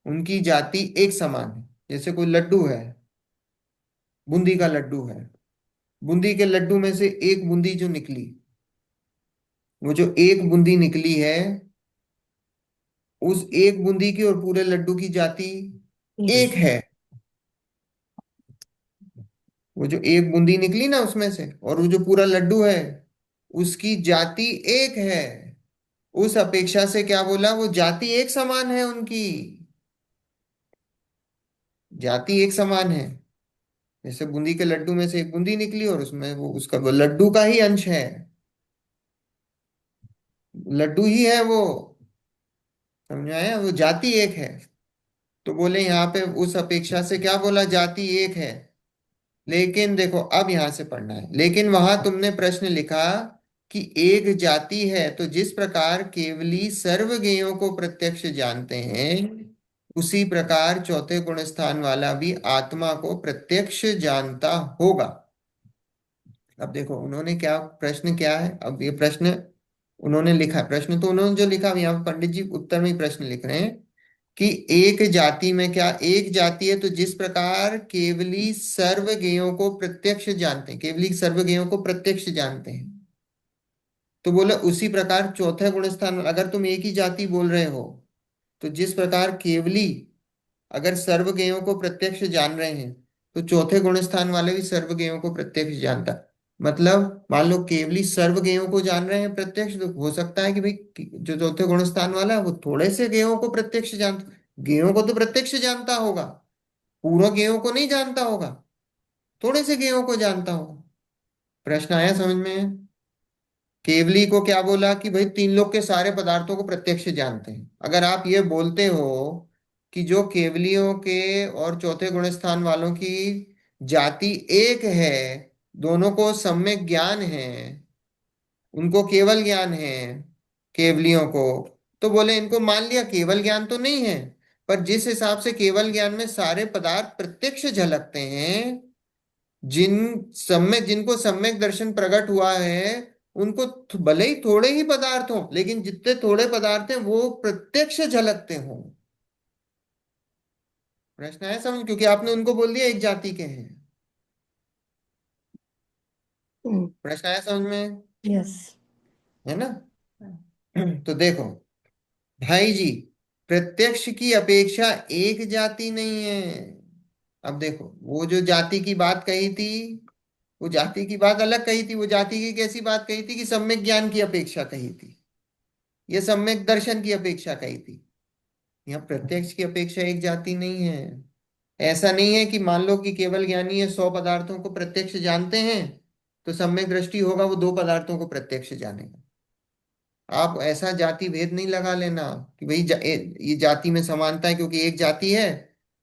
Speaker 1: उनकी जाति एक समान है। जैसे कोई लड्डू है, बूंदी का लड्डू है, बूंदी के लड्डू में से एक बूंदी जो निकली, वो जो एक बूंदी निकली है, उस एक बूंदी की और पूरे लड्डू की जाति एक है। वो जो एक बूंदी निकली ना उसमें से, और वो जो पूरा लड्डू है, उसकी जाति एक है। उस अपेक्षा से क्या बोला, वो जाति एक समान है उनकी, जाति एक समान है। जैसे बूंदी के लड्डू में से एक बूंदी निकली और उसमें वो उसका वो लड्डू का ही अंश है, लड्डू ही है वो, समझ आया, वो जाति एक है। तो बोले यहाँ पे उस अपेक्षा से क्या बोला, जाति एक है। लेकिन देखो अब यहां से पढ़ना है, लेकिन वहां तुमने प्रश्न लिखा कि एक जाति है, तो जिस प्रकार केवली सर्वज्ञेयों को प्रत्यक्ष जानते हैं, उसी प्रकार चौथे गुण स्थान वाला भी आत्मा को प्रत्यक्ष जानता होगा। अब देखो उन्होंने क्या प्रश्न, क्या है अब ये प्रश्न उन्होंने लिखा, प्रश्न तो उन्होंने जो लिखा, यहाँ पे पंडित जी उत्तर में ही प्रश्न लिख रहे हैं कि एक जाति में क्या, एक जाति है तो जिस प्रकार केवली सर्वज्ञेयों को प्रत्यक्ष जानते हैं, केवली सर्वज्ञेयों को प्रत्यक्ष जानते हैं, तो बोले उसी प्रकार चौथे गुण स्थान, अगर तुम एक ही जाति बोल रहे हो, तो जिस प्रकार केवली अगर सर्वज्ञेयों को प्रत्यक्ष जान रहे हैं, तो चौथे गुण स्थान वाले भी सर्वज्ञेयों को प्रत्यक्ष जानता। मतलब मान लो केवली सर्वज्ञेयों को जान रहे हैं प्रत्यक्ष, तो हो सकता है कि भाई जो चौथे गुण स्थान वाला है वो थोड़े से ज्ञेयों को प्रत्यक्ष जानता, ज्ञेयों को तो प्रत्यक्ष जानता होगा, पूर्ण ज्ञेयों को नहीं जानता होगा, थोड़े से ज्ञेयों को जानता होगा। प्रश्न आया समझ में? केवली को क्या बोला कि भाई तीन लोग के सारे पदार्थों को प्रत्यक्ष जानते हैं। अगर आप ये बोलते हो कि जो केवलियों के और चौथे गुण स्थान वालों की जाति एक है, दोनों को सम्यक ज्ञान है, उनको केवल ज्ञान है केवलियों को, तो बोले इनको मान लिया केवल ज्ञान तो नहीं है, पर जिस हिसाब से केवल ज्ञान में सारे पदार्थ प्रत्यक्ष झलकते हैं, जिनको सम्यक दर्शन प्रकट हुआ है, उनको भले ही थोड़े ही पदार्थ हों, लेकिन जितने थोड़े पदार्थ हैं वो प्रत्यक्ष झलकते हों। प्रश्न है समझ, क्योंकि आपने उनको बोल दिया एक जाति के हैं। प्रश्न आया समझ में?
Speaker 4: यस।
Speaker 1: है ना? तो देखो भाई जी, प्रत्यक्ष की अपेक्षा एक जाति नहीं है। अब देखो वो जो जाति की बात कही थी, वो जाति की बात अलग कही थी। वो जाति की कैसी बात कही थी कि सम्यक ज्ञान की अपेक्षा कही थी, ये सम्यक दर्शन की अपेक्षा कही थी। यहाँ प्रत्यक्ष की अपेक्षा एक जाति नहीं है। ऐसा नहीं है कि मान लो कि केवल ज्ञानी है 100 पदार्थों को प्रत्यक्ष जानते हैं, तो सम्यक दृष्टि होगा वो 2 पदार्थों को प्रत्यक्ष जानेगा। आप ऐसा जाति भेद नहीं लगा लेना कि भाई ये जाति में समानता है क्योंकि एक जाति है,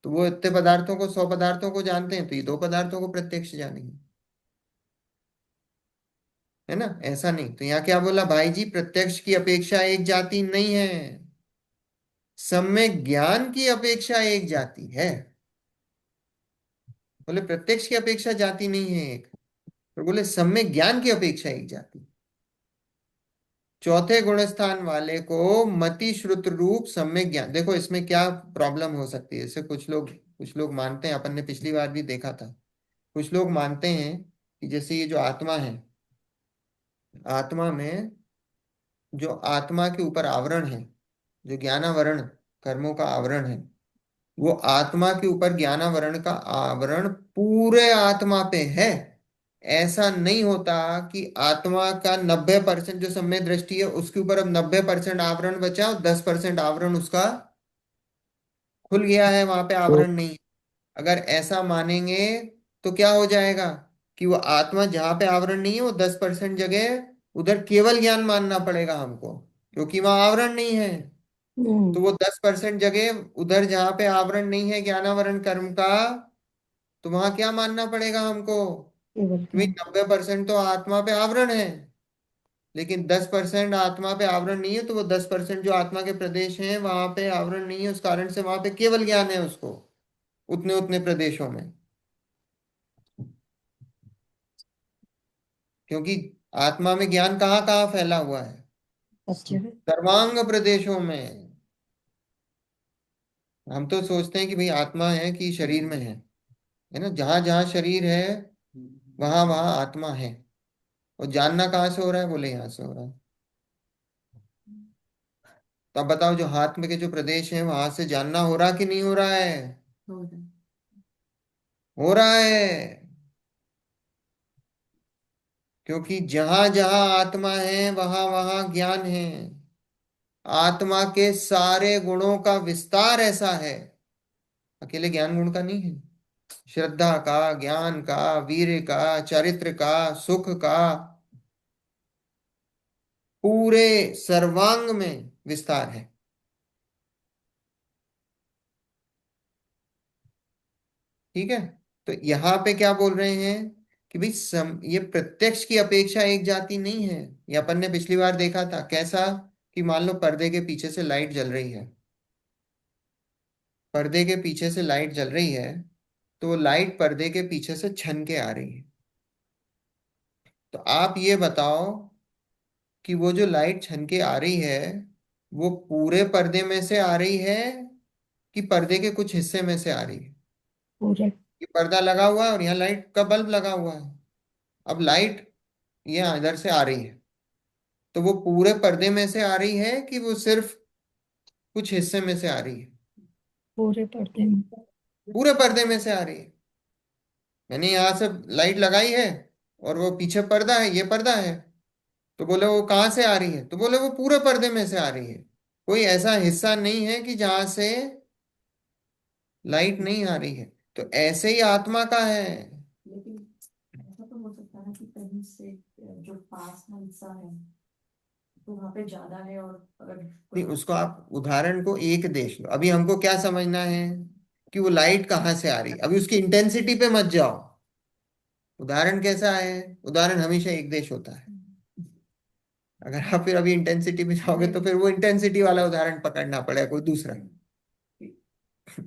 Speaker 1: तो वो इतने पदार्थों को 100 पदार्थों को जानते हैं तो ये 2 पदार्थों को प्रत्यक्ष जानेंगे, है ना? ऐसा नहीं। तो यहाँ क्या बोला भाई जी, प्रत्यक्ष की अपेक्षा एक जाति नहीं है, सम्यक ज्ञान की अपेक्षा एक जाति है। बोले प्रत्यक्ष की अपेक्षा जाति नहीं है एक, तो बोले सम्यक ज्ञान की अपेक्षा एक जाति। चौथे गुण स्थान वाले को मति श्रुत रूप सम्यक ज्ञान। देखो इसमें क्या प्रॉब्लम हो सकती है, जैसे कुछ लोग मानते हैं, अपन ने पिछली बार भी देखा था, कुछ लोग मानते हैं कि जैसे ये जो आत्मा है, आत्मा में जो आत्मा के ऊपर आवरण है, जो ज्ञानावरण कर्मों का आवरण है, वो आत्मा के ऊपर ज्ञानावरण का आवरण पूरे आत्मा पे है। ऐसा नहीं होता कि आत्मा का 90% जो सम्यक दृष्टि है उसके ऊपर अब 90% आवरण बचा और 10% आवरण उसका खुल गया है, वहां पे आवरण नहीं है। अगर ऐसा मानेंगे तो क्या हो जाएगा कि वो आत्मा जहां पे आवरण नहीं है वो 10% जगह उधर केवल ज्ञान मानना पड़ेगा हमको, क्योंकि वहां आवरण नहीं है। तो वो 10% जगह उधर जहां पे आवरण नहीं है ज्ञानावरण कर्म का, तो वहां क्या मानना पड़ेगा हमको?
Speaker 4: केवल
Speaker 1: कि भाई
Speaker 4: ज्ञान।
Speaker 1: 90% तो आत्मा पे आवरण है, लेकिन 10% आत्मा पे आवरण नहीं है, तो वो 10% जो आत्मा के प्रदेश हैं वहां पे आवरण नहीं है, उस कारण से वहां पे केवल ज्ञान है उसको, उतने उतने प्रदेशों में। क्योंकि आत्मा में ज्ञान कहाँ कहाँ फैला हुआ है?
Speaker 4: सच है।
Speaker 1: सर्वांग प्रदेशों में। हम तो सोचते हैं कि भाई आत्मा है कि शरीर में है ना, जहां जहां शरीर है वहां वहां आत्मा है। और जानना कहाँ से हो रहा है? बोले यहाँ से हो रहा है। तो अब बताओ, जो हाथ में के जो प्रदेश हैं वहां से जानना हो रहा कि नहीं हो रहा है?
Speaker 2: हो रहा है।
Speaker 1: हो रहा है। क्योंकि जहां जहां आत्मा है वहां वहां ज्ञान है। आत्मा के सारे गुणों का विस्तार ऐसा है, अकेले ज्ञान गुण का नहीं है। श्रद्धा का, ज्ञान का, वीर्य का, चारित्र का, सुख का, पूरे सर्वांग में विस्तार है। ठीक है। तो यहाँ पे क्या बोल रहे हैं कि भाई ये प्रत्यक्ष की अपेक्षा एक जाति नहीं है। ये अपन ने पिछली बार देखा था कैसा, कि मान लो पर्दे के पीछे से लाइट जल रही है, पर्दे के पीछे से लाइट जल रही है, तो वो लाइट पर्दे के पीछे से छन के आ रही है। तो आप ये बताओ कि वो जो लाइट छन के आ रही है, वो पूरे पर्दे में से आ रही है कि पर्दे के कुछ हिस्से में से आ रही है?
Speaker 4: पूरे।
Speaker 1: ये पर्दा लगा हुआ है और यहाँ लाइट का बल्ब लगा हुआ है। अब लाइट ये इधर से आ रही है, तो वो पूरे पर्दे में से आ रही है कि वो सिर्फ कुछ हिस्से में से आ रही है?
Speaker 4: पूरे पर्दे में।
Speaker 1: पूरे पर्दे में से आ रही है। मैंने यहाँ से लाइट लगाई है और वो पीछे पर्दा है, ये पर्दा है। तो बोले वो कहाँ से आ रही है? तो बोले वो पूरे पर्दे में से आ रही है। कोई ऐसा हिस्सा नहीं है कि जहां से लाइट नहीं आ रही है। तो ऐसे ही आत्मा का है।
Speaker 2: लेकिन ऐसा तो हो सकता है कि कहीं से जो पास में हिस्सा है तो वहां पे ज्यादा है, और अगर
Speaker 1: नहीं,
Speaker 2: कोई
Speaker 1: उसको आप उदाहरण को एक देख लो। अभी हमको क्या समझना है कि वो लाइट कहाँ से आ रही है, अभी उसकी इंटेंसिटी पे मत जाओ। उदाहरण कैसा है? उदाहरण हमेशा एक देश होता है। अगर आप फिर अभी इंटेंसिटी में जाओगे तो फिर वो इंटेंसिटी वाला उदाहरण पकड़ना पड़ेगा, कोई दूसरा,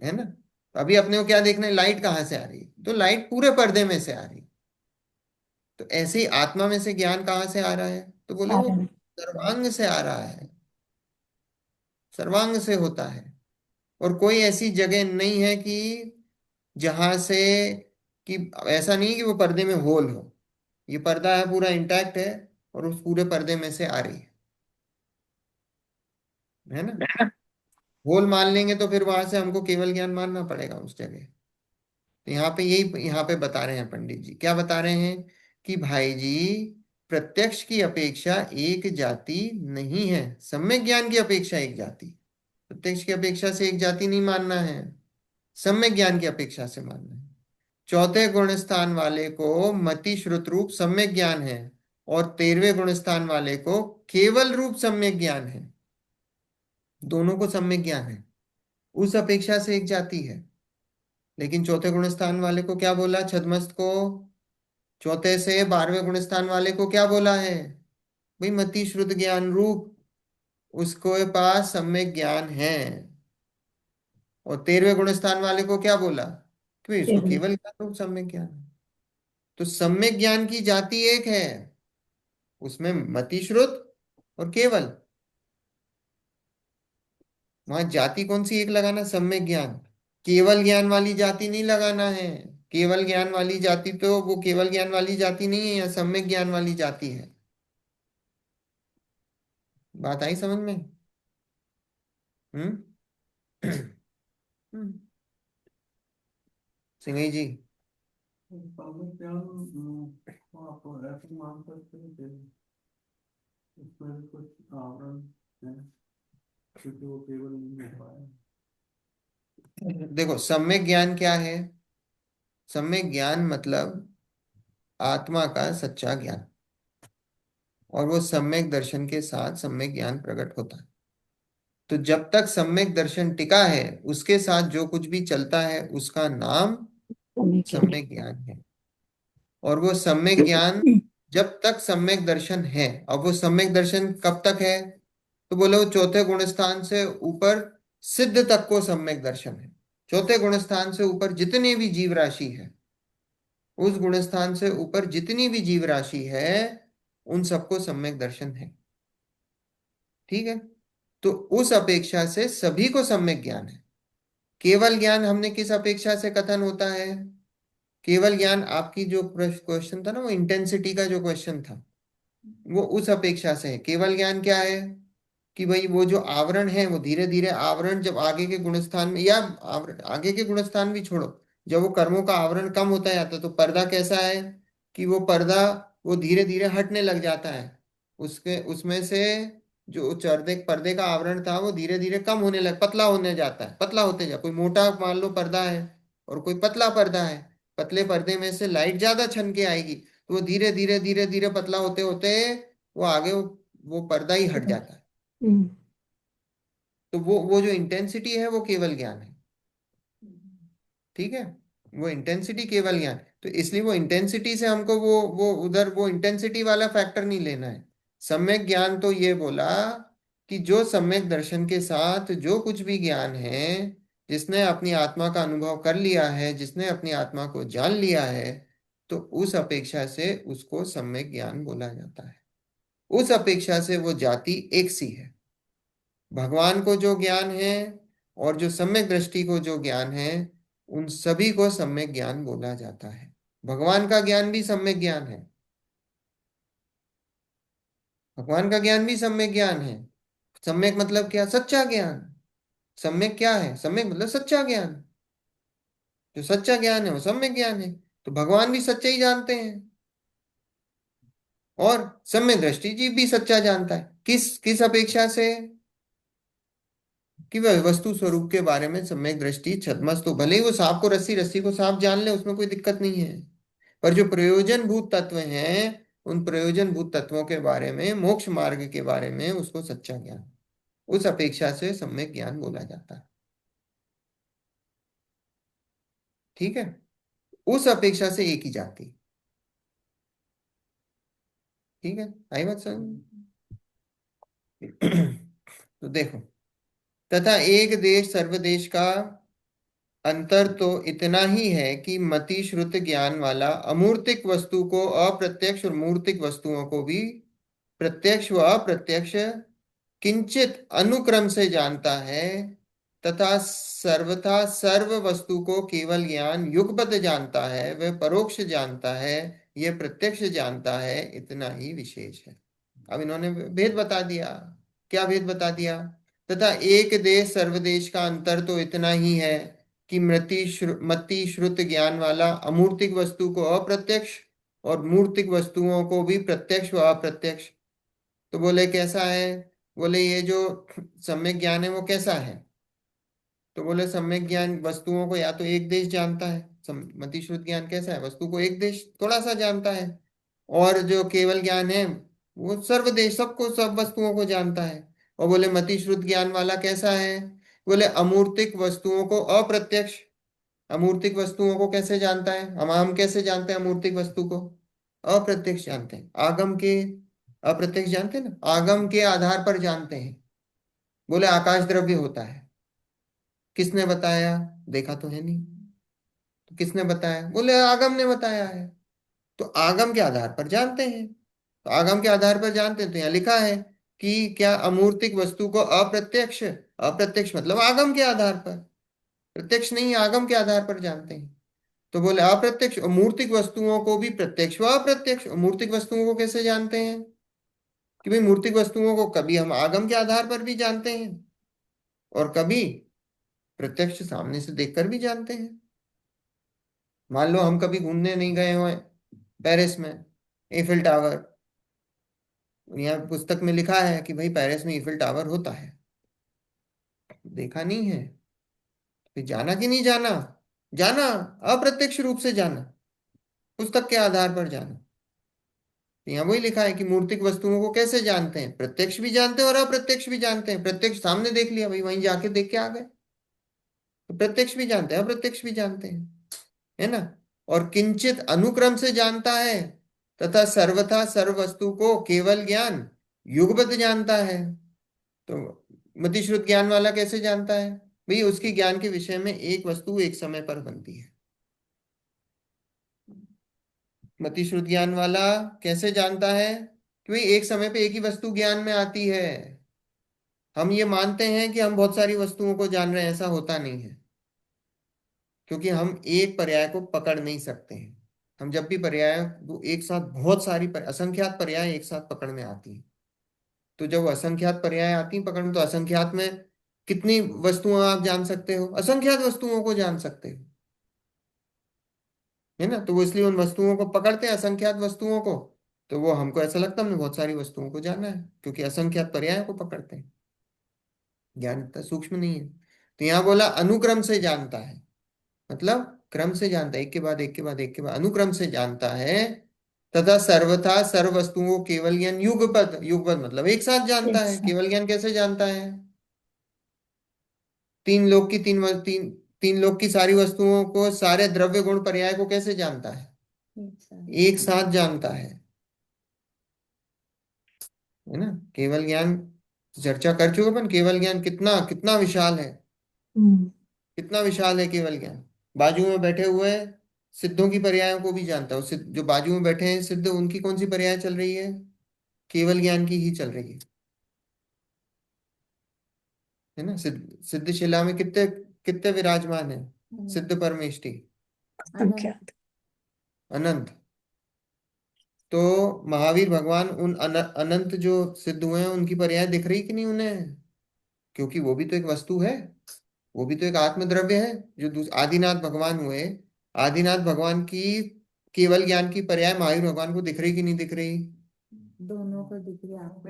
Speaker 1: है ना। तो अभी अपने को क्या देखना है? लाइट कहाँ से आ रही है, तो लाइट पूरे पर्दे में से आ रही है। तो ऐसे ही आत्मा में से ज्ञान कहाँ से आ रहा है? तो बोले वो
Speaker 4: कारण।
Speaker 1: सर्वांग से आ रहा है, सर्वांग से होता है। और कोई ऐसी जगह नहीं है कि जहां से, कि ऐसा नहीं कि वो पर्दे में होल हो। ये पर्दा है, पूरा इंटैक्ट है, और उस पूरे पर्दे में से आ रही है ना। होल मान लेंगे तो फिर वहां से हमको केवल ज्ञान मानना पड़ेगा उस जगह। तो यहाँ पे यही यहाँ पे बता रहे हैं पंडित जी, क्या बता रहे हैं कि भाई जी, प्रत्यक्ष की अपेक्षा एक जाति नहीं है, सम्यक ज्ञान की अपेक्षा एक जाति। प्रत्यक्ष की अपेक्षा से एक जाति नहीं मानना है, सम्यक ज्ञान की अपेक्षा से मानना है। चौथे गुण स्थान वाले को मति श्रुत रूप सम्यक ज्ञान है, और 13वें गुण स्थान वाले को केवल रूप सम्यक ज्ञान है। दोनों को सम्यक ज्ञान है, उस अपेक्षा से एक जाति है। लेकिन चौथे गुण स्थान वाले को क्या बोला? छदमस्त को चौथे से 12वें गुण स्थान वाले को क्या बोला है? भाई मति श्रुत ज्ञान रूप, उसको पास सम्यक ज्ञान है। और 13वें गुण स्थान वाले को क्या बोला? कि भाई इसको
Speaker 4: केवल।
Speaker 1: केवल ज्ञान रूप सम्यक ज्ञान है। तो सम्यक ज्ञान की जाति एक है, उसमें मति श्रुत और केवल। वहां जाति कौन सी एक लगाना? सम्यक ज्ञान। केवल ज्ञान वाली जाति नहीं लगाना है। केवल ज्ञान वाली जाति तो वो केवल ज्ञान वाली जाति नहीं है, या सम्यक ज्ञान वाली जाति है। बात आई समझ में? हम्म। हम्म। सिंह जी।
Speaker 3: सामूहिक ज्ञान आप ऐसे मान सकते हैं कि उसमें कुछ आवरण है, क्योंकि वो केवल नहीं हो पाया।
Speaker 1: देखो सम्यक ज्ञान क्या है? सम्यक ज्ञान मतलब आत्मा का सच्चा ज्ञान, और वो सम्यक दर्शन के साथ सम्यक ज्ञान प्रकट होता है। तो जब तक सम्यक दर्शन टिका है, उसके साथ जो कुछ भी चलता है उसका नाम
Speaker 4: समय क्या
Speaker 1: सम्यक ज्ञान है। और वो सम्यक ज्ञान जब तक सम्यक दर्शन है, अब वो सम्यक दर्शन कब तक है, तो बोले वो चौथे गुण स्थान से ऊपर सिद्ध तक को सम्यक दर्शन है। चौथे गुण स्थान से ऊपर जितनी भी जीव राशि है, उस गुण स्थान से ऊपर जितनी भी जीव राशि है, उन सबको सम्यक दर्शन है। ठीक है। तो उस अपेक्षा से सभी को सम्यक ज्ञान है। केवल ज्ञान हमने किस अपेक्षा से कथन होता है? केवल ज्ञान, आपकी जो क्वेश्चन था ना, वो इंटेंसिटी का जो क्वेश्चन था, वो उस अपेक्षा से है। केवल ज्ञान क्या है कि भाई वो जो आवरण है, वो धीरे धीरे आवरण जब आगे के गुणस्थान में, या आगे के गुणस्थान भी छोड़ो, जब वो कर्मों का आवरण कम होता जाता है तो पर्दा कैसा है कि वो पर्दा वो धीरे धीरे हटने लग जाता है। उसके उसमें से जो पर्दे पर्दे का आवरण था वो धीरे धीरे कम होने लग, पतला होने जाता है, पतला होते जा, कोई मोटा मान लो पर्दा है और कोई पतला पर्दा है। पतले पर्दे में से लाइट ज्यादा छन के आएगी, तो वो धीरे धीरे धीरे धीरे पतला होते होते वो आगे वो पर्दा ही हट जाता है।
Speaker 4: हम्म,
Speaker 1: तो वो जो इंटेंसिटी है वो केवल ज्ञान है। ठीक है। वो इंटेंसिटी केवल ज्ञान, तो इसलिए वो इंटेंसिटी से हमको वो उधर वो इंटेंसिटी वाला फैक्टर नहीं लेना है। सम्यक ज्ञान तो ये बोला कि जो सम्यक दर्शन के साथ जो कुछ भी ज्ञान है, जिसने अपनी आत्मा का अनुभव कर लिया है, जिसने अपनी आत्मा को जान लिया है, तो उस अपेक्षा से उसको सम्यक ज्ञान बोला जाता है। उस अपेक्षा से वो जाति एक सी है। भगवान को जो ज्ञान है और जो सम्यक दृष्टि को जो ज्ञान है, उन सभी को सम्यक ज्ञान बोला जाता है। भगवान का ज्ञान भी सम्यक ज्ञान है। भगवान का ज्ञान भी सम्यक ज्ञान है। सम्यक मतलब क्या? सच्चा ज्ञान। सम्यक क्या है? सम्यक मतलब सच्चा ज्ञान। जो सच्चा ज्ञान है वो सम्यक ज्ञान है। तो भगवान भी सच्चा ही जानते हैं, और सम्यक दृष्टि जीव भी सच्चा जानता है। किस किस अपेक्षा से? कि वह वस्तु स्वरूप के बारे में सम्यक दृष्टि छद्मस, तो भले ही वो सांप को रस्सी, रस्सी को सांप जान ले, उसमें कोई दिक्कत नहीं है, पर जो प्रयोजन भूत तत्व हैं, उन प्रयोजन भूत तत्वों के बारे में, मोक्ष मार्ग के बारे में उसको सच्चा ज्ञान, उस अपेक्षा से सम्यक ज्ञान बोला जाता है। ठीक है। उस अपेक्षा से एक ही जाति। ठीक है, आई बात समझ? तो देखो, तथा एक देश सर्वदेश का अंतर तो इतना ही है कि मति श्रुत ज्ञान वाला अमूर्तिक वस्तु को अप्रत्यक्ष और मूर्तिक वस्तुओं को भी प्रत्यक्ष व अप्रत्यक्ष किंचित अनुक्रम से जानता है, तथा सर्वथा सर्व वस्तु को केवल ज्ञान युगपत जानता है, वह परोक्ष जानता है, यह प्रत्यक्ष जानता है, इतना ही विशेष है। अब इन्होंने भेद बता दिया। क्या भेद बता दिया? तथा एक देश सर्वदेश का अंतर तो इतना ही है कि मति श्रुत ज्ञान वाला अमूर्तिक वस्तु को अप्रत्यक्ष और मूर्तिक वस्तुओं को भी प्रत्यक्ष व अप्रत्यक्ष। तो बोले कैसा है? बोले ये जो सम्यक ज्ञान है वो कैसा है? तो बोले सम्यक ज्ञान वस्तुओं को या तो एक देश जानता है, मति श्रुत ज्ञान कैसा है? वस्तु को एक देश थोड़ा सा जानता है। और जो केवल ज्ञान है वो सर्वदेश, सबको, सब वस्तुओं को जानता है। और बोले मति श्रुत ज्ञान वाला कैसा है? बोले अमूर्तिक वस्तुओं को अप्रत्यक्ष। अमूर्तिक वस्तुओं को कैसे जानता है? हम कैसे जानते हैं अमूर्तिक वस्तु को? अप्रत्यक्ष जानते हैं, आगम के। अप्रत्यक्ष जानते हैं ना, आगम के आधार पर जानते हैं। बोले आकाश द्रव्य होता है, किसने बताया? देखा तो है नहीं, तो किसने बताया? बोले आगम ने बताया है। तो आगम के आधार पर जानते हैं। तो आगम के आधार पर जानते हैं, तो यहाँ लिखा है कि क्या अमूर्तिक वस्तु को अप्रत्यक्ष, अप्रत्यक्ष मतलब आगम के आधार पर, प्रत्यक्ष नहीं, आगम के आधार पर जानते हैं। तो बोले अप्रत्यक्ष और मूर्तिक वस्तुओं को भी प्रत्यक्ष व अप्रत्यक्ष। और मूर्तिक वस्तुओं को कैसे जानते हैं? कि भाई मूर्तिक वस्तुओं को कभी हम आगम के आधार पर भी जानते हैं और कभी प्रत्यक्ष सामने से देखकर भी जानते हैं। मान लो हम कभी घूमने नहीं गए हो पेरिस में, एफिल टावर, यहाँ पुस्तक में लिखा है कि भाई पेरिस में ईफिल टावर होता है, देखा नहीं है, फिर जाना कि नहीं जाना? जाना, अप्रत्यक्ष रूप से जाना, पुस्तक के आधार पर जाना। तो यहाँ वही लिखा है कि मूर्तिक वस्तुओं को कैसे जानते हैं, प्रत्यक्ष भी जानते हैं और अप्रत्यक्ष भी जानते हैं। प्रत्यक्ष सामने देख लिया भाई, वहीं जाके देख के आ गए, तो प्रत्यक्ष भी जानते हैं अप्रत्यक्ष भी जानते हैं, है ना। और किंचित अनुक्रम से जानता है तथा सर्वथा सर्व वस्तु को केवल ज्ञान युगपत जानता है। तो मतिश्रुत ज्ञान वाला कैसे जानता है भाई, उसकी ज्ञान के विषय में एक वस्तु एक समय पर बनती है। मतिश्रुत ज्ञान वाला कैसे जानता है कि भाई एक समय पे एक ही वस्तु ज्ञान में आती है। हम ये मानते हैं कि हम बहुत सारी वस्तुओं को जान रहे हैं, ऐसा होता नहीं है, क्योंकि हम एक पर्याय को पकड़ नहीं सकते हैं। हम जब भी पर्याय वो एक साथ बहुत सारी असंख्यात पर्याय एक साथ पकड़ में आती हैं, तो जब वो असंख्यात पर्याय आती हैं पकड़ में, तो असंख्यात में कितनी वस्तुएं आप जान सकते हो, असंख्यात वस्तुओं को जान सकते हो, है ना। तो वो इसलिए उन वस्तुओं को पकड़ते हैं, असंख्यात वस्तुओं को। तो वो हमको ऐसा लगता है हमने बहुत सारी वस्तुओं को जाना है, क्योंकि असंख्यात पर्याय को पकड़ते हैं। ज्ञान इतना सूक्ष्म नहीं है। तो यहाँ बोला अनुक्रम से जानता है, मतलब क्रम से जानता है, एक के बाद एक के बाद एक के बाद अनुक्रम से जानता है। तथा सर्वथा सर्व वस्तुओं को केवल ज्ञान युगपत, युगपत मतलब एक साथ जानता
Speaker 4: एक
Speaker 1: है।
Speaker 4: साथ।
Speaker 1: केवल ज्ञान कैसे जानता है, तीन लोक की तीन लोक की सारी वस्तुओं को, सारे द्रव्य गुण पर्याय को कैसे जानता है,
Speaker 2: एक साथ।
Speaker 1: एक साथ जानता है ना। केवल ज्ञान चर्चा कर चुके अपन, केवल ज्ञान कितना कितना विशाल है,
Speaker 4: हम्म।
Speaker 1: कितना विशाल है केवल ज्ञान। बाजू में बैठे हुए सिद्धों की पर्यायों को भी जानता है। सिद्ध जो बाजू में बैठे हैं सिद्ध, उनकी कौन सी पर्याय चल रही है, केवल ज्ञान की ही चल रही है ना। सिद्ध शिला में कितने कितने विराजमान है, सिद्ध परमेष्टि
Speaker 2: अनंत।
Speaker 4: संख्यात।
Speaker 1: अनंत। तो महावीर भगवान उन अनंत जो सिद्ध हुए हैं उनकी पर्याय दिख रही कि नहीं उन्हें, क्योंकि वो भी तो एक वस्तु है, वो भी तो एक आत्मद्रव्य है। जो आदिनाथ भगवान हुए, आदिनाथ भगवान की केवल ज्ञान की पर्याय महावीर भगवान को दिख रही कि नहीं दिख रही।
Speaker 2: दोनों को दिख रही आपको,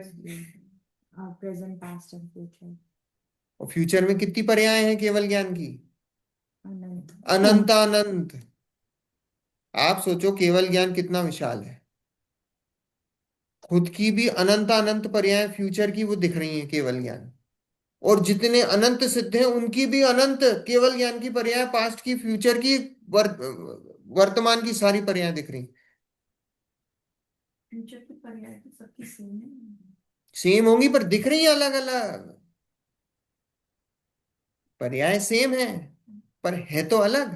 Speaker 2: प्रेजेंट पास्ट एंड फ्यूचर।
Speaker 1: और फ्यूचर में कितनी पर्याय हैं केवल ज्ञान की,
Speaker 2: अनंत।
Speaker 1: अनंत अनंत। आप सोचो केवल ज्ञान कितना विशाल है, खुद की भी अनंत अनंत पर्याय फ्यूचर की वो दिख रही हैं केवल ज्ञान। और जितने अनंत सिद्ध हैं उनकी भी अनंत केवल ज्ञान की पर्याय, पास्ट की फ्यूचर की वर्तमान की सारी पर्याय दिख रही।
Speaker 2: फ्यूचर की पर्याय तो सबकी सेम है।
Speaker 1: सेम होंगी पर दिख रही है अलग अलग। पर्याय सेम है पर है तो अलग।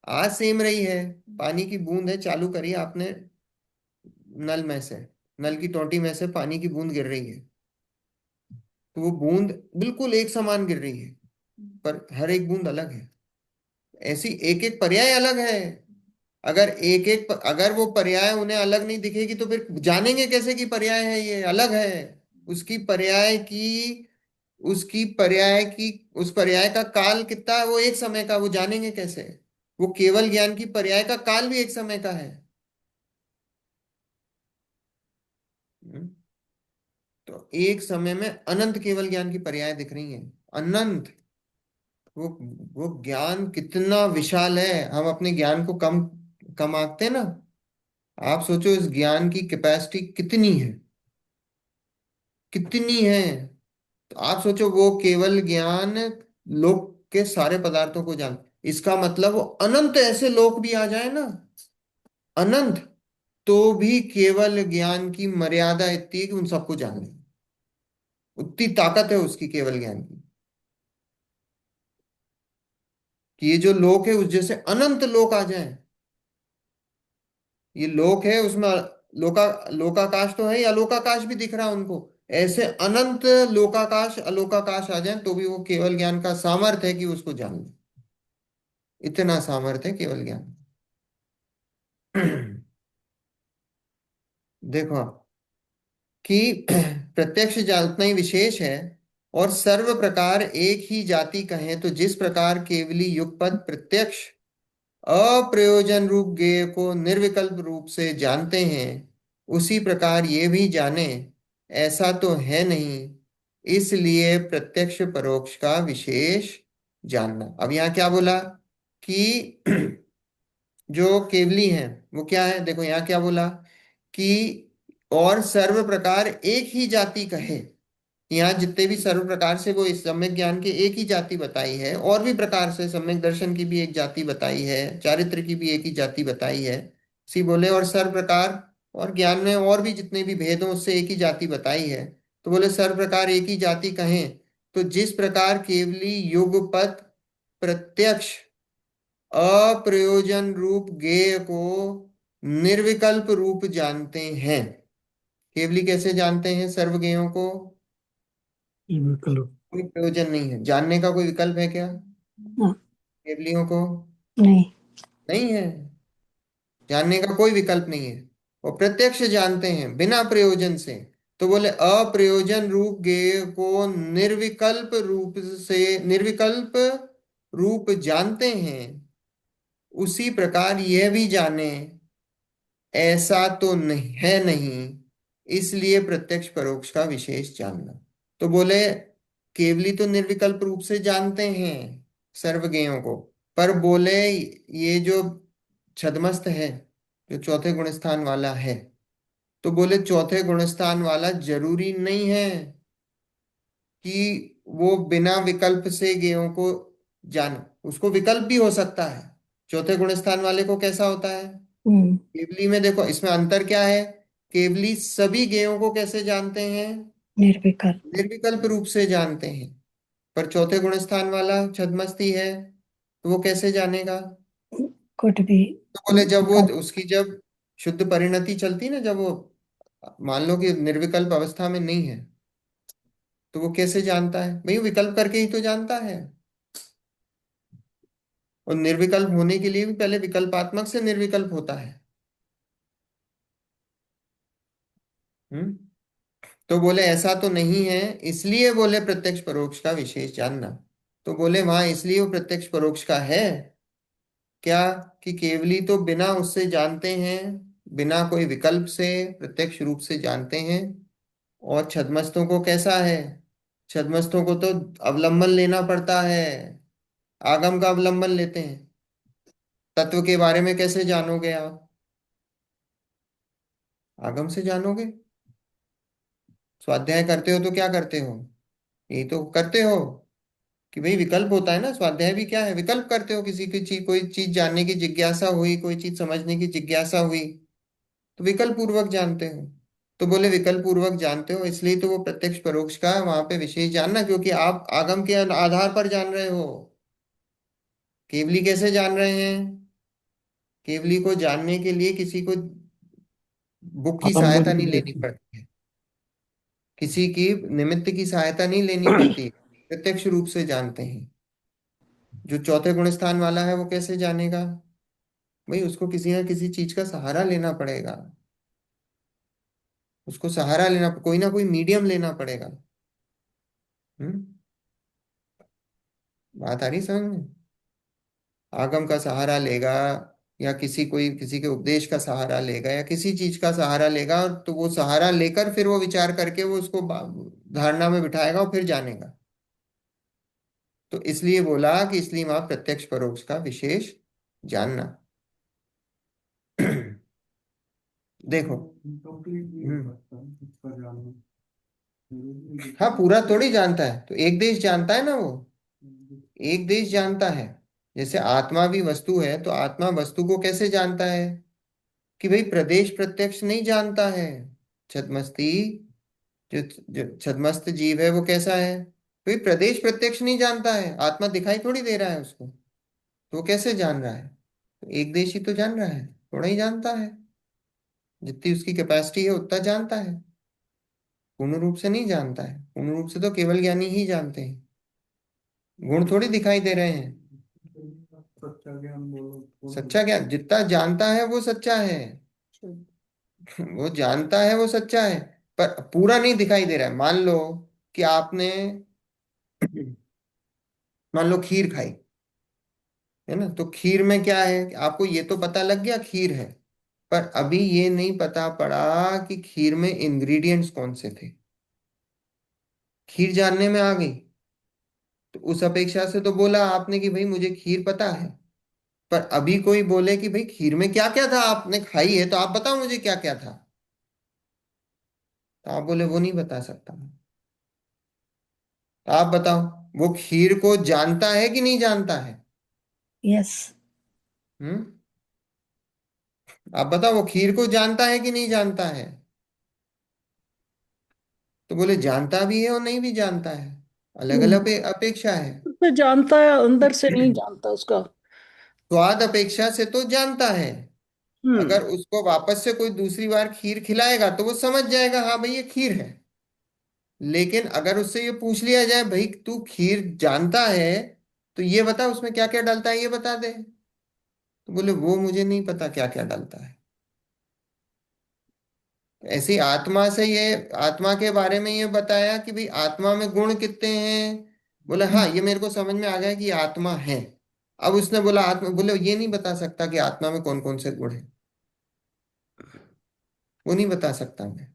Speaker 1: आज सेम रही है, पानी की बूंद है, चालू करी आपने नल में से, नल की टोंटी में से पानी की बूंद गिर रही है, तो वो बूंद बिल्कुल एक समान गिर रही है, पर हर एक बूंद अलग है। ऐसी एक एक पर्याय अलग है। अगर एक एक अगर वो पर्याय उन्हें अलग नहीं दिखेगी तो फिर जानेंगे कैसे कि पर्याय है ये अलग है। उसकी पर्याय की उसकी पर्याय की उस पर्याय का काल कितना है, वो एक समय का, वो जानेंगे कैसे। वो केवल ज्ञान की पर्याय का काल भी एक समय का है। हम्म। तो एक समय में अनंत केवल ज्ञान की पर्याय दिख रही हैं, अनंत। वो वो ज्ञान कितना विशाल है, हम अपने ज्ञान को कम कम आंकते हैं ना। आप सोचो इस ज्ञान की कैपेसिटी कितनी है, कितनी है। तो आप सोचो वो केवल ज्ञान लोक के सारे पदार्थों को जान, इसका मतलब वो अनंत ऐसे लोक भी आ जाए ना, अनंत, तो भी केवल ज्ञान की मर्यादा इतनी है कि उन सबको जान ले। उतनी ताकत है उसकी केवल ज्ञान की कि ये जो लोक है उस जैसे अनंत लोक आ जाए। ये लोक है उसमें लोका लोकाकाश तो है, या लोकाकाश भी दिख रहा है उनको, ऐसे अनंत लोकाकाश अलोकाकाश आ जाए तो भी वो केवल ज्ञान का सामर्थ्य है कि उसको जान ले। इतना सामर्थ्य है केवल ज्ञान। देखो कि प्रत्यक्ष उतना ही विशेष है, और सर्व प्रकार एक ही जाति कहें तो जिस प्रकार केवली युगपद प्रत्यक्ष अप्रयोजन रूप ज्ञेय को निर्विकल्प रूप से जानते हैं, उसी प्रकार ये भी जाने ऐसा तो है नहीं, इसलिए प्रत्यक्ष परोक्ष का विशेष जानना। अब यहाँ क्या बोला कि जो केवली हैं वो क्या है, देखो यहाँ क्या बोला कि और सर्व प्रकार एक ही जाति कहे। यहाँ जितने भी सर्व प्रकार से वो इस सम्यक ज्ञान की एक ही जाति बताई है, और भी प्रकार से सम्यक दर्शन की भी एक जाति बताई है, चारित्र की भी एक ही जाति बताई है। सी बोले और सर्व प्रकार, और ज्ञान में और भी जितने भी भेद हो उससे एक ही जाति बताई है। तो बोले सर्व प्रकार एक ही जाति कहें, तो जिस प्रकार केवली युगपत प्रत्यक्ष अप्रयोजन रूप ज्ञेय को निर्विकल्प रूप जानते हैं। केवली कैसे जानते हैं सर्व ज्ञेयों को?
Speaker 3: विकल्प।
Speaker 1: कोई प्रयोजन नहीं है, जानने का कोई विकल्प है क्या
Speaker 4: हाँ,
Speaker 1: केवलियों को?
Speaker 4: नहीं।
Speaker 1: नहीं है, जानने का कोई विकल्प नहीं है। वो प्रत्यक्ष जानते हैं बिना प्रयोजन से। तो बोले अप्रयोजन रूप ज्ञेय को निर्विकल्प रूप जानते हैं, उसी प्रकार यह भी जाने ऐसा तो नहीं है नहीं, इसलिए प्रत्यक्ष परोक्ष का विशेष जानना। तो बोले केवली तो निर्विकल्प रूप से जानते हैं सर्वज्ञों को, पर बोले ये जो छदमस्त है, जो चौथे गुण स्थान वाला है, तो बोले चौथे गुण स्थान वाला जरूरी नहीं है कि वो बिना विकल्प से ज्ञेयों को जाने। उसको विकल्प भी हो सकता है। चौथे गुण स्थान वाले को कैसा होता है?
Speaker 4: हम्म,
Speaker 1: केवली में देखो इसमें अंतर क्या है। केवली सभी ज्ञेयों को कैसे जानते हैं?
Speaker 4: निर्विकल्प।
Speaker 1: निर्विकल्प रूप से जानते हैं। पर चौथे गुण स्थान वाला छद्मस्ती है, तो वो कैसे जानेगा?
Speaker 4: कुछ भी
Speaker 1: तो बोले जब वो
Speaker 4: विकल्प।
Speaker 1: उसकी जब शुद्ध परिणति चलती ना, जब वो मान लो कि निर्विकल्प अवस्था में नहीं है, तो वो कैसे जानता है? भाई विकल्प करके ही तो जानता है। और निर्विकल्प होने के लिए भी पहले विकल्पात्मक से निर्विकल्प होता है। हम्म। तो बोले ऐसा तो नहीं है, इसलिए बोले प्रत्यक्ष परोक्ष का विशेष जानना। तो बोले वहां इसलिए वो प्रत्यक्ष परोक्ष का है क्या, कि केवली तो बिना उससे जानते हैं, बिना कोई विकल्प से प्रत्यक्ष रूप से जानते हैं। और छद्मस्तों को कैसा है? छद्मस्तों को तो अवलंबन लेना पड़ता है, आगम का अवलंबन लेते हैं। तत्व के बारे में कैसे जानोगे आप? आगम से जानोगे। स्वाध्याय करते हो तो क्या करते हो? यही तो करते हो कि भाई विकल्प होता है ना। स्वाध्याय भी क्या है? विकल्प करते हो। किसी की चीज, कोई चीज जानने की जिज्ञासा हुई, कोई चीज समझने की जिज्ञासा हुई, तो विकल्प पूर्वक जानते हो। तो बोले विकल्प पूर्वक जानते हो, इसलिए तो वो प्रत्यक्ष परोक्ष का वहां पे विशेष जानना, क्योंकि आप आगम के आधार पर जान रहे हो। केवली कैसे जान रहे हैं? केवली को जानने के लिए किसी को बुक की
Speaker 3: आलम्बन
Speaker 1: सहायता
Speaker 3: की
Speaker 1: नहीं लेनी
Speaker 3: जरूरत
Speaker 1: पड़ती है, किसी की निमित्त की सहायता नहीं लेनी पड़ती, प्रत्यक्ष रूप से जानते हैं। जो चौथे गुण स्थान वाला है वो कैसे जानेगा? भाई उसको किसी ना किसी चीज का सहारा लेना पड़ेगा। उसको सहारा लेना, कोई ना कोई मीडियम लेना पड़ेगा। हम्म। बात आ रही समझ में? आगम का सहारा लेगा, या किसी के उपदेश का सहारा लेगा, या किसी चीज का सहारा लेगा, और तो वो सहारा लेकर फिर वो विचार करके वो उसको धारणा में बिठाएगा और फिर जानेगा। तो इसलिए बोला कि इसलिए वहां प्रत्यक्ष परोक्ष का विशेष जानना। देखो।
Speaker 3: कंप्लीट नहीं हो
Speaker 1: हम्म।
Speaker 3: सकता इसका जानना। जरूरी है
Speaker 1: हाँ,
Speaker 3: कि
Speaker 1: पूरा थोड़ी जानता है, तो एक देश जानता है ना वो। एक देश जानता है। जैसे आत्मा भी वस्तु है, तो आत्मा वस्तु को कैसे जानता है? कि भाई प्रदेश प्रत्यक्ष नहीं जानता है। छद्मस्ती, जो जो छद्मस्त जीव है वो कैसा है? भाई प्रदेश प्रत्यक्ष नहीं जानता है, आत्मा दिखाई थोड़ी दे रहा है उसको, तो वो कैसे जान रहा है? तो एक देश ही तो जान रहा है, थोड़ा ही जानता है। जितनी उसकी कैपेसिटी है उतना जानता है, पूर्ण रूप से नहीं जानता है। पूर्ण रूप से तो केवल ज्ञानी ही जानते हैं, गुण थोड़ी दिखाई दे रहे हैं।
Speaker 3: सच्चा ज्ञान बोलो बोलो।
Speaker 1: सच्चा ज्ञान जितना जानता है वो सच्चा है। वो जानता है वो सच्चा है, पर पूरा नहीं दिखाई दे रहा है। मान लो कि आपने मान लो खीर खाई, है ना? तो खीर में क्या है कि आपको ये तो पता लग गया खीर है, पर अभी ये नहीं पता पड़ा कि खीर में इंग्रेडिएंट्स कौन से थे। खीर जानने में आ गई, तो उस अपेक्षा से तो बोला आपने कि भाई मुझे खीर पता है। पर अभी कोई बोले कि भाई खीर में क्या क्या था, आपने खाई है तो आप बताओ मुझे क्या क्या था, तो आप बोले वो नहीं बता सकता मैं। तो आप बताओ, वो खीर को जानता है कि नहीं जानता है?
Speaker 4: यस।
Speaker 1: हम्म। आप बताओ, वो खीर को जानता है कि नहीं जानता है? तो बोले जानता भी है और नहीं भी जानता है, अलग अलग अपेक्षा है।
Speaker 5: तो जानता है, अंदर से नहीं जानता उसका।
Speaker 1: स्वाद अपेक्षा से तो जानता है।
Speaker 5: हम्म।
Speaker 1: अगर उसको वापस से कोई दूसरी बार खीर खिलाएगा तो वो समझ जाएगा, हाँ भाई ये खीर है। लेकिन अगर उससे ये पूछ लिया जाए, भाई तू खीर जानता है तो ये बता उसमें क्या क्या डलता है, ये बता दे, तो बोले वो मुझे नहीं पता क्या क्या डलता है। ऐसी आत्मा से ये, आत्मा के बारे में ये बताया कि भाई आत्मा में गुण कितने हैं। बोले हाँ ये मेरे को समझ में आ गया कि ये आत्मा है। अब उसने बोला आत्मा, बोले ये नहीं बता सकता कि आत्मा में कौन कौन से गुण है, वो नहीं बता सकता मैं।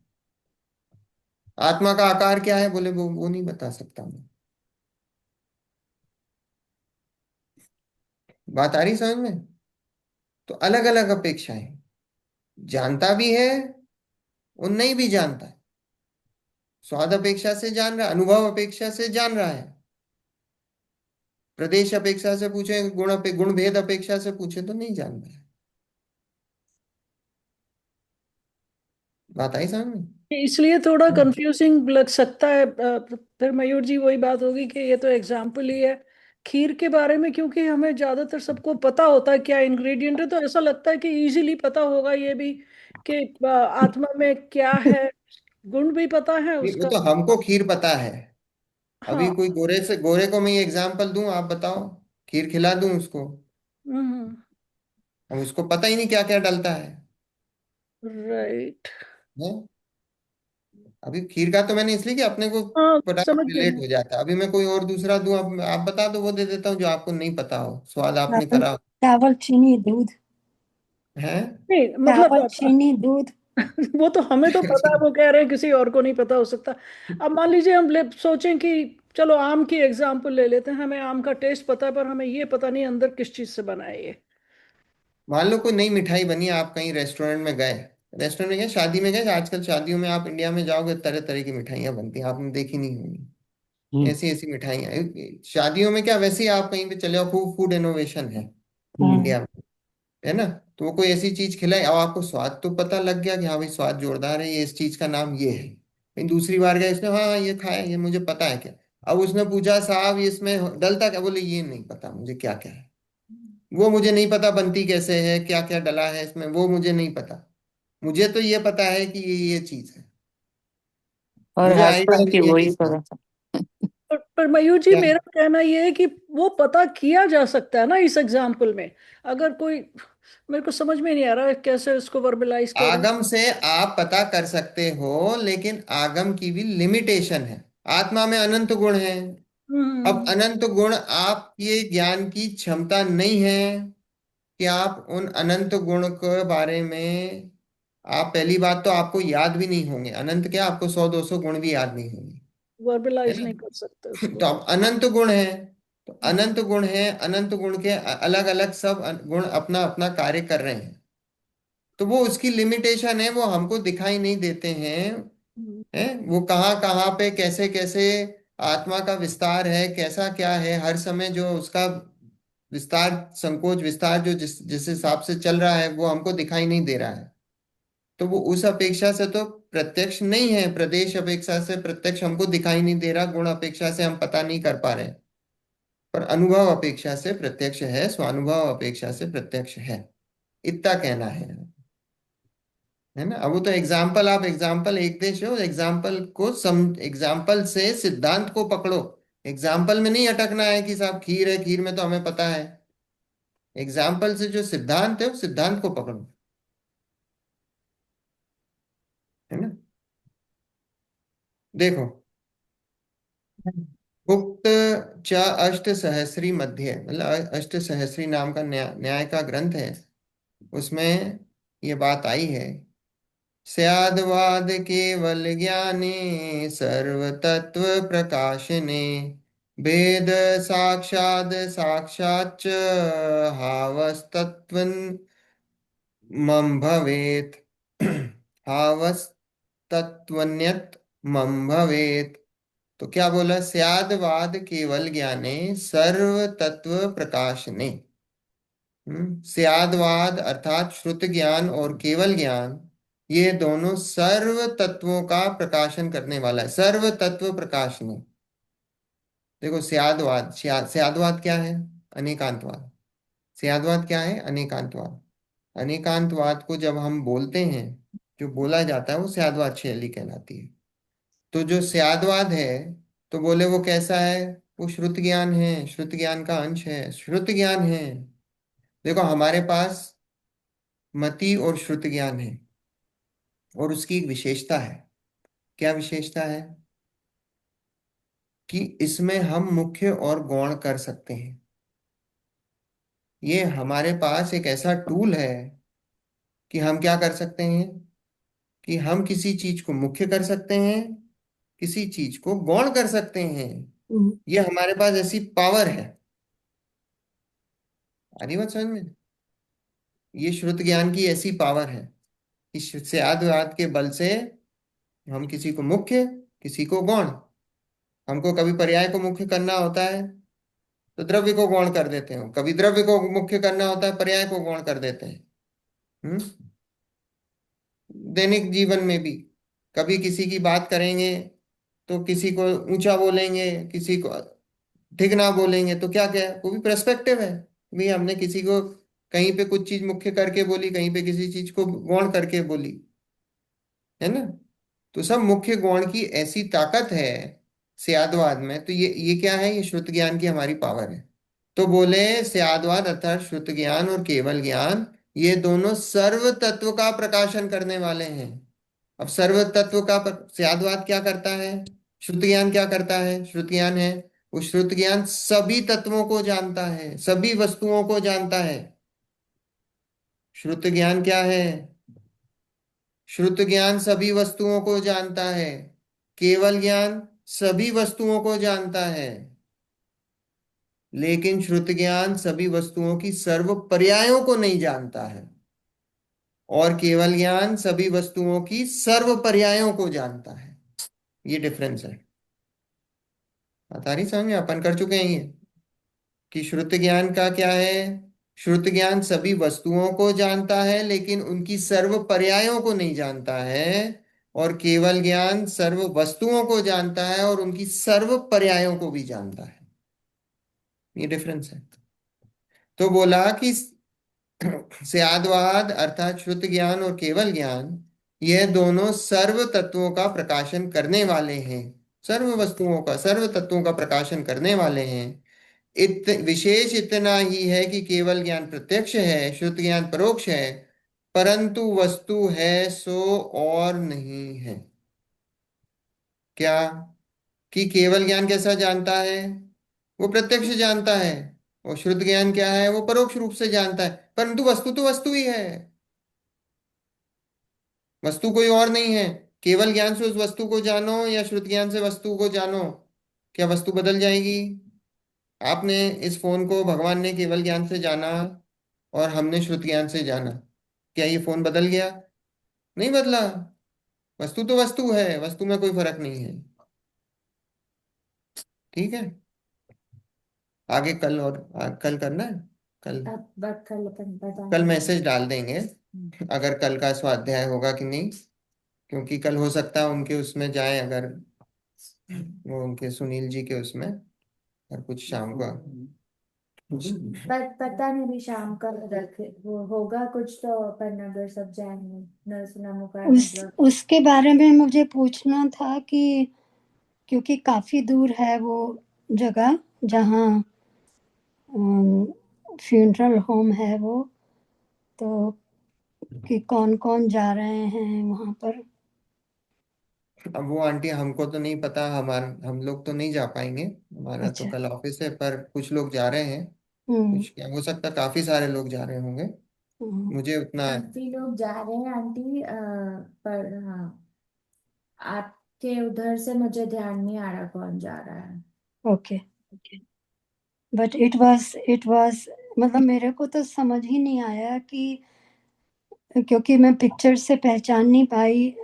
Speaker 1: आत्मा का आकार क्या है, बोले वो नहीं बता सकता मैं। बात आ रही समझ में? तो अलग अलग अपेक्षाएं, जानता भी है और नहीं भी जानता है। स्वाद अपेक्षा से जान रहा है, अनुभव अपेक्षा से जान रहा है। प्रदेश अपेक्षा से पूछे, गुण भेद अपेक्षा से पूछे तो नहीं जान रहा है। बात आई समझ में?
Speaker 5: इसलिए थोड़ा कंफ्यूजिंग लग सकता है। फिर मयूर जी वही बात होगी कि ये तो एग्जाम्पल ही है खीर के बारे में, क्योंकि हमें ज्यादातर सबको पता होता है क्या इंग्रेडिएंट है, तो ऐसा लगता है कि इजीली पता होगा ये भी कि आत्मा में क्या है, गुण भी पता है
Speaker 1: नहीं, वो
Speaker 5: उसका।
Speaker 1: तो हमको खीर पता है। अभी
Speaker 5: हाँ।
Speaker 1: कोई गोरे को मैं ये एग्जाम्पल दूं, आप बताओ, खीर खिला दूं उसको,
Speaker 5: हम्म।
Speaker 1: अब उसको पता ही नहीं क्या क्या डलता
Speaker 5: राइट।
Speaker 1: है। अभी खीर का तो मैंने इसलिए कि अपने को
Speaker 5: हाँ, समझ
Speaker 1: फटाफट
Speaker 5: गई
Speaker 1: रिलेट
Speaker 5: मैं।
Speaker 1: हो जाता है। अभी मैं कोई और दूसरा दूं, आप बता दो, वो दे देता हूँ जो आपको नहीं पता हो, स्वाद आपने
Speaker 4: चावल,
Speaker 1: करा हो।
Speaker 4: चावल चीनी दूध।
Speaker 1: है।
Speaker 5: नहीं मतलब
Speaker 4: चावल चीनी दूध।
Speaker 5: वो तो हमें तो पता है, वो कह रहे हैं किसी और को नहीं पता हो सकता। अब मान लीजिए हम सोचें कि चलो आम की एग्जाम्पल ले लेते हैं, हमें आम का टेस्ट पता है पर हमें ये पता नहीं अंदर किस चीज से बना है ये।
Speaker 1: मान लो कोई नई मिठाई बनी, आप कहीं रेस्टोरेंट में गए, रेस्टोरेंट में गए, शादी में गए, आजकल शादियों में आप इंडिया में जाओगे तरह तरह की मिठाइयाँ बनती हैं, आपने देखी नहीं होंगी। ऐसी ऐसी मिठाइयाँ शादियों में, क्या वैसे ही आप कहीं पे चले जाओ, खूब फूड इनोवेशन है
Speaker 4: हाँ।
Speaker 1: इंडिया में, है ना। तो वो कोई ऐसी चीज खिलाई, अब आपको स्वाद तो पता लग गया कि हाँ भाई स्वाद जोरदार है, ये इस चीज का नाम ये है। लेकिन दूसरी बार गए, इसने हाँ हाँ, ये खाया, ये मुझे पता है क्या। अब उसने पूछा साहब ये इसमें डलता क्या, बोले ये नहीं पता मुझे क्या क्या है, वो मुझे नहीं पता बनती कैसे है, क्या क्या डला है इसमें, वो मुझे नहीं पता। मुझे तो ये पता है कि ये चीज है,
Speaker 6: और
Speaker 1: मुझे आइडिया
Speaker 6: हस्बैंड की
Speaker 1: नहीं है
Speaker 6: वही
Speaker 1: किसका।
Speaker 6: पता
Speaker 5: पर मयूर जी
Speaker 1: क्या?
Speaker 5: मेरा कहना ये है कि वो पता किया जा सकता है ना इस एग्जाम्पल में। अगर कोई, मेरे को समझ में नहीं आ रहा है कैसे उसको वर्बलाइज करूं।
Speaker 1: आगम से आप पता कर सकते हो, लेकिन आगम की भी लिमिटेशन है। आत्मा में अनंत गुण है। अब
Speaker 5: हम्म।
Speaker 1: अनंत गुण आपके ज्ञान की क्षमता नहीं है कि आप उन अनंत गुण के बारे में, आप पहली बात तो आपको याद भी नहीं होंगे, अनंत क्या, आपको 100 200 गुण भी याद नहीं होंगे, है
Speaker 5: वर्बलाइज नहीं कर सकते
Speaker 1: ना।
Speaker 5: उसको।
Speaker 1: तो अब अनंत गुण है, तो
Speaker 5: हम्म।
Speaker 1: अनंत गुण है, अनंत गुण के अलग अलग सब गुण अपना अपना कार्य कर रहे हैं। तो वो उसकी लिमिटेशन है, वो हमको दिखाई नहीं देते हैं।
Speaker 5: हम्म।
Speaker 1: है वो कहाँ कहाँ पे कैसे कैसे आत्मा का विस्तार है, कैसा क्या है, हर समय जो उसका विस्तार संकोच विस्तार जो जिस हिसाब से चल रहा है, वो हमको दिखाई नहीं दे रहा है। तो वो उस अपेक्षा से तो प्रत्यक्ष नहीं है, प्रदेश अपेक्षा से प्रत्यक्ष हमको दिखाई नहीं दे रहा, गुण अपेक्षा से हम पता नहीं कर पा रहे, पर अनुभव अपेक्षा से प्रत्यक्ष है, स्वानुभव अपेक्षा से प्रत्यक्ष है। इतना कहना है ना। अब वो तो एग्जाम्पल, आप एग्जाम्पल एक देश हो, एग्जाम्पल को सम एग्जाम्पल से सिद्धांत को पकड़ो। एग्जाम्पल में नहीं अटकना है कि साहब खीर है, खीर में तो हमें पता है। एग्जाम्पल से जो सिद्धांत है, उस सिद्धांत को पकड़ो, है ना। देखो, उक्त च अष्ट सहस्री मध्य, मतलब अष्ट सहस्री नाम का न्याय का ग्रंथ है, उसमें ये बात आई है। स्याद्वाद केवल ज्ञाने सर्व तत्व प्रकाशने, भेद साक्षाद साक्षाच्च हावस्तत्व मम भवेत। हावस्तत्व तत्वन्यत मम भवेत। तो क्या बोला, स्यादवाद केवल ज्ञाने सर्व तत्व प्रकाशने। स्यादवाद अर्थात श्रुत ज्ञान और केवल ज्ञान, ये दोनों सर्व तत्वों का प्रकाशन करने वाला है, सर्व तत्व प्रकाशने। देखो स्यादवाद, स्यादवाद क्या है? अनेकांतवाद। स्यादवाद क्या है? अनेकांतवाद। अनेकांतवाद को जब हम बोलते हैं, जो बोला जाता है वो स्यादवाद शैली कहलाती है। तो जो स्यादवाद है, तो बोले वो कैसा है? वो श्रुत ज्ञान है, श्रुत ज्ञान का अंश है, श्रुत ज्ञान है। देखो हमारे पास मति और श्रुत ज्ञान है, और उसकी एक विशेषता है। क्या विशेषता है? कि इसमें हम मुख्य और गौण कर सकते हैं। ये हमारे पास एक ऐसा टूल है कि हम क्या कर सकते हैं, कि हम किसी चीज को मुख्य कर सकते हैं, किसी चीज को गौण कर सकते हैं।
Speaker 4: हम्म,
Speaker 1: ये हमारे पास ऐसी पावर है। आ रही बात समझ में? ये श्रुत ज्ञान की ऐसी पावर है कि स्याद्वाद के बल से हम किसी को मुख्य, किसी को गौण, हमको कभी पर्याय को मुख्य करना होता है तो द्रव्य को गौण कर देते हैं, कभी द्रव्य को मुख्य करना होता है पर्याय को गौण कर देते हैं। हम्म दैनिक जीवन में भी कभी किसी की बात करेंगे तो किसी को ऊंचा बोलेंगे, किसी को ठीक ना बोलेंगे, तो क्या क्या है, वो भी पर्सपेक्टिव है। भी हमने किसी को कहीं पे कुछ चीज मुख्य करके बोली, कहीं पे किसी चीज को गौण करके बोली, है ना? तो सब मुख्य गौण की ऐसी ताकत है स्यादवाद में। तो ये क्या है? ये श्रुत ज्ञान की हमारी पावर है। तो बोले स्यादवाद अर्थात श्रुत ज्ञान और केवल ज्ञान, ये दोनों सर्व तत्व का प्रकाशन करने वाले हैं। अब सर्व तत्व का स्यादवाद क्या करता है, श्रुत ज्ञान क्या करता है? श्रुत ज्ञान है, वो श्रुत ज्ञान सभी तत्वों को जानता है, सभी वस्तुओं को जानता है। श्रुत ज्ञान क्या है? श्रुत ज्ञान सभी वस्तुओं को जानता है, केवल ज्ञान सभी वस्तुओं को जानता है। लेकिन श्रुत ज्ञान सभी वस्तुओं की सर्व पर्यायों को नहीं जानता है, और केवल ज्ञान सभी वस्तुओं की सर्व पर्यायों को जानता है। ये डिफरेंस है। बता रही समझ में? अपन कर चुके हैं ये, कि श्रुत ज्ञान का क्या है? श्रुत ज्ञान सभी वस्तुओं को जानता है लेकिन उनकी सर्व पर्यायों को नहीं जानता है, और केवल ज्ञान सर्व वस्तुओं को जानता है और उनकी सर्व पर्यायों को भी जानता है। ये डिफरेंस है। तो बोला कि स्यादवाद अर्थात श्रुत ज्ञान और केवल ज्ञान, यह दोनों सर्व तत्वों का प्रकाशन करने वाले हैं, सर्व वस्तुओं का, सर्व तत्वों का प्रकाशन करने वाले हैं। विशेष इतना ही है कि केवल ज्ञान प्रत्यक्ष है, श्रुत ज्ञान परोक्ष है, परंतु वस्तु है सो और नहीं है। क्या? कि केवल ज्ञान कैसा जानता है? वो प्रत्यक्ष जानता है। और श्रुत ज्ञान क्या है? वो परोक्ष रूप से जानता है, परंतु वस्तु तो वस्तु ही है, वस्तु कोई और नहीं है। केवल ज्ञान से उस वस्तु को जानो या श्रुत ज्ञान से वस्तु को जानो, क्या वस्तु बदल जाएगी? आपने इस फोन को भगवान ने केवल ज्ञान से जाना और हमने श्रुत ज्ञान से जाना, क्या ये फोन बदल गया? नहीं बदला। वस्तु तो वस्तु है, वस्तु में कोई फर्क नहीं है। ठीक है, आगे कल, और कल करना है। कल,
Speaker 2: अब बात कर अपन
Speaker 1: कल
Speaker 2: बताएंगे।
Speaker 1: मैसेज डाल देंगे अगर कल का स्वाध्याय होगा कि नहीं, क्योंकि कल हो सकता है उनके उसमें जाए, अगर वो उनके सुनील जी के उसमें, और कुछ शाम को।
Speaker 2: पर पता नहीं, भी शाम का रखे वो होगा कुछ, तो अपन अगर सब जाएंगे नमोकार मतलब।
Speaker 4: उसके बारे में मुझे पूछना था कि क्योंकि काफी दूर है वो जगह जहाँ फ्यूनरल होम है वो, तो कि कौन कौन जा रहे हैं वहां पर।
Speaker 1: अब वो आंटी हमको तो नहीं पता, हम लोग तो नहीं जा पाएंगे, हमारा तो
Speaker 4: अच्छा।
Speaker 1: कल ऑफिस है, पर कुछ लोग जा रहे हैं।
Speaker 4: हम्म
Speaker 1: कुछ क्या हो सकता, काफी सारे लोग जा रहे होंगे,
Speaker 4: हम्म,
Speaker 1: मुझे उतना।
Speaker 2: काफी लोग जा रहे हैं आंटी, पर हाँ, आपके उधर से मुझे ध्यान नहीं आ रहा कौन जा रहा है।
Speaker 4: ओके। बट इट वाज मतलब मेरे को तो समझ ही नहीं आया कि, क्योंकि मैं पिक्चर से पहचान नहीं पाई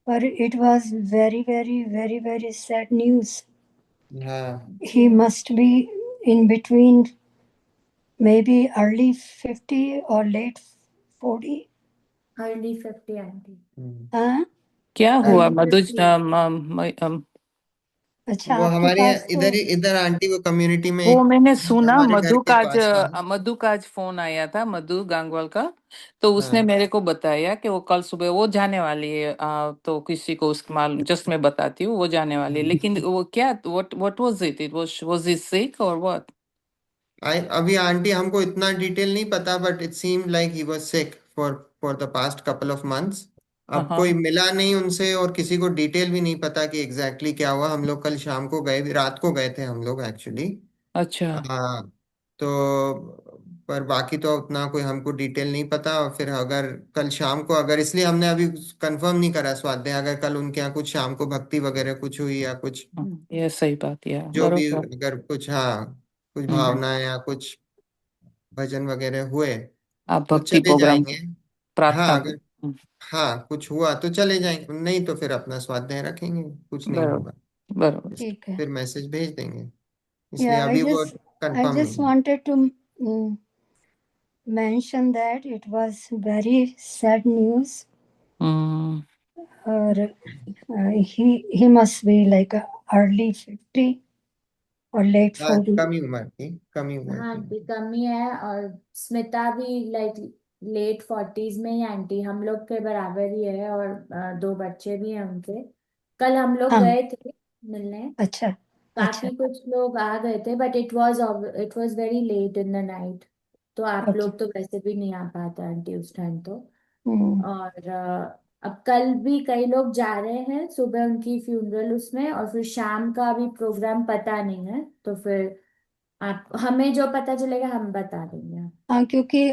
Speaker 4: पर it was very, very, very, very sad news.
Speaker 1: हाँ
Speaker 4: He must be in between maybe early 50 or late 40.
Speaker 2: Early 50 aunty,
Speaker 4: हाँ,
Speaker 6: क्या हुआ
Speaker 2: अर्ली
Speaker 6: मधु
Speaker 2: 50।
Speaker 4: अच्छा,
Speaker 1: वो
Speaker 4: आपके
Speaker 1: हमारे
Speaker 4: पास तो
Speaker 1: इधर आंटी वो कम्युनिटी में
Speaker 6: वो
Speaker 1: एक
Speaker 6: मैंने सुना
Speaker 1: हमारे घर के पास पास।
Speaker 6: मधु का आज फोन आया था, मधु गांगवाल का। तो उसने
Speaker 1: हाँ
Speaker 6: मेरे को बताया कि वो कल सुबह वो जाने वाली है। तो किसी को उसके मालूम, जस्ट मैं बताती हूँ, वो जाने वाली है। लेकिन वो क्या, what was it, it was it sick और व्हाट?
Speaker 1: अभी आंटी हमको इतना डिटेल नहीं पता, but it seem like he was sick for for the past couple of months. अब कोई
Speaker 6: हाँ।
Speaker 1: मिला नहीं उनसे और किसी को डिटेल भी नहीं पता कि एग्जैक्टली क्या हुआ। हम लोग कल शाम को गए, रात को गए थे हम लोग एक्चुअली।
Speaker 6: अच्छा।
Speaker 1: हाँ। तो पर बाकी तो उतना कोई हमको डिटेल नहीं पता। और फिर अगर कल शाम को, अगर इसलिए हमने अभी कंफर्म नहीं करा स्वाध्याय, अगर कल उनके यहाँ कुछ शाम को भक्ति वगैरह कुछ हुई या कुछ
Speaker 6: ये सही बात, या
Speaker 1: जो भी,
Speaker 6: बरोबर।
Speaker 1: अगर कुछ, हाँ, कुछ
Speaker 6: हम्म।
Speaker 1: भावना या कुछ भजन वगैरह हुए
Speaker 6: आप
Speaker 1: तो
Speaker 6: भक्ति
Speaker 1: चले
Speaker 6: प्रोग्राम,
Speaker 1: जाएंगे। हाँ
Speaker 6: प्रार्थना
Speaker 1: अगर, हाँ कुछ हुआ तो चले जाएंगे, नहीं तो फिर अपना स्वाध्याय रखेंगे, कुछ नहीं
Speaker 6: बरोबर
Speaker 1: होगा।
Speaker 6: बरोबर।
Speaker 4: ठीक है।
Speaker 1: फिर मैसेज भेज देंगे। इसलिए
Speaker 4: Yeah,
Speaker 1: अभी वो
Speaker 4: I
Speaker 1: कंफर्म
Speaker 4: just
Speaker 1: नहीं
Speaker 4: wanted to mention that it was very sad news,
Speaker 6: hmm.
Speaker 4: or he must be like early 50 or late
Speaker 1: है। हाँ
Speaker 4: 40.
Speaker 1: कम ही उम्र की, कम ही उम्र
Speaker 2: हाँ
Speaker 1: की।
Speaker 2: आंटी कमी है, और स्मिता भी लाइक लेट 40s में ही आंटी, हम लोग के बराबर ही है, और दो बच्चे भी हैं उनके। कल हम लोग
Speaker 4: हाँ,
Speaker 2: गए थे मिलने,
Speaker 4: अच्छा, अच्छा,
Speaker 2: काफी कुछ लोग आ गए थे, but it was very late in the night. तो आप
Speaker 4: ओके।
Speaker 2: लोग तो वैसे भी नहीं आ पाते आंटी उस टाइम तो।
Speaker 4: हम्म,
Speaker 2: और अब कल भी कई लोग जा रहे हैं, सुबह उनकी फ्यूनरल उसमें, और फिर शाम का अभी प्रोग्राम पता नहीं है, तो फिर आप हमें जो पता चलेगा हम बता देंगे।
Speaker 4: हाँ, क्योंकि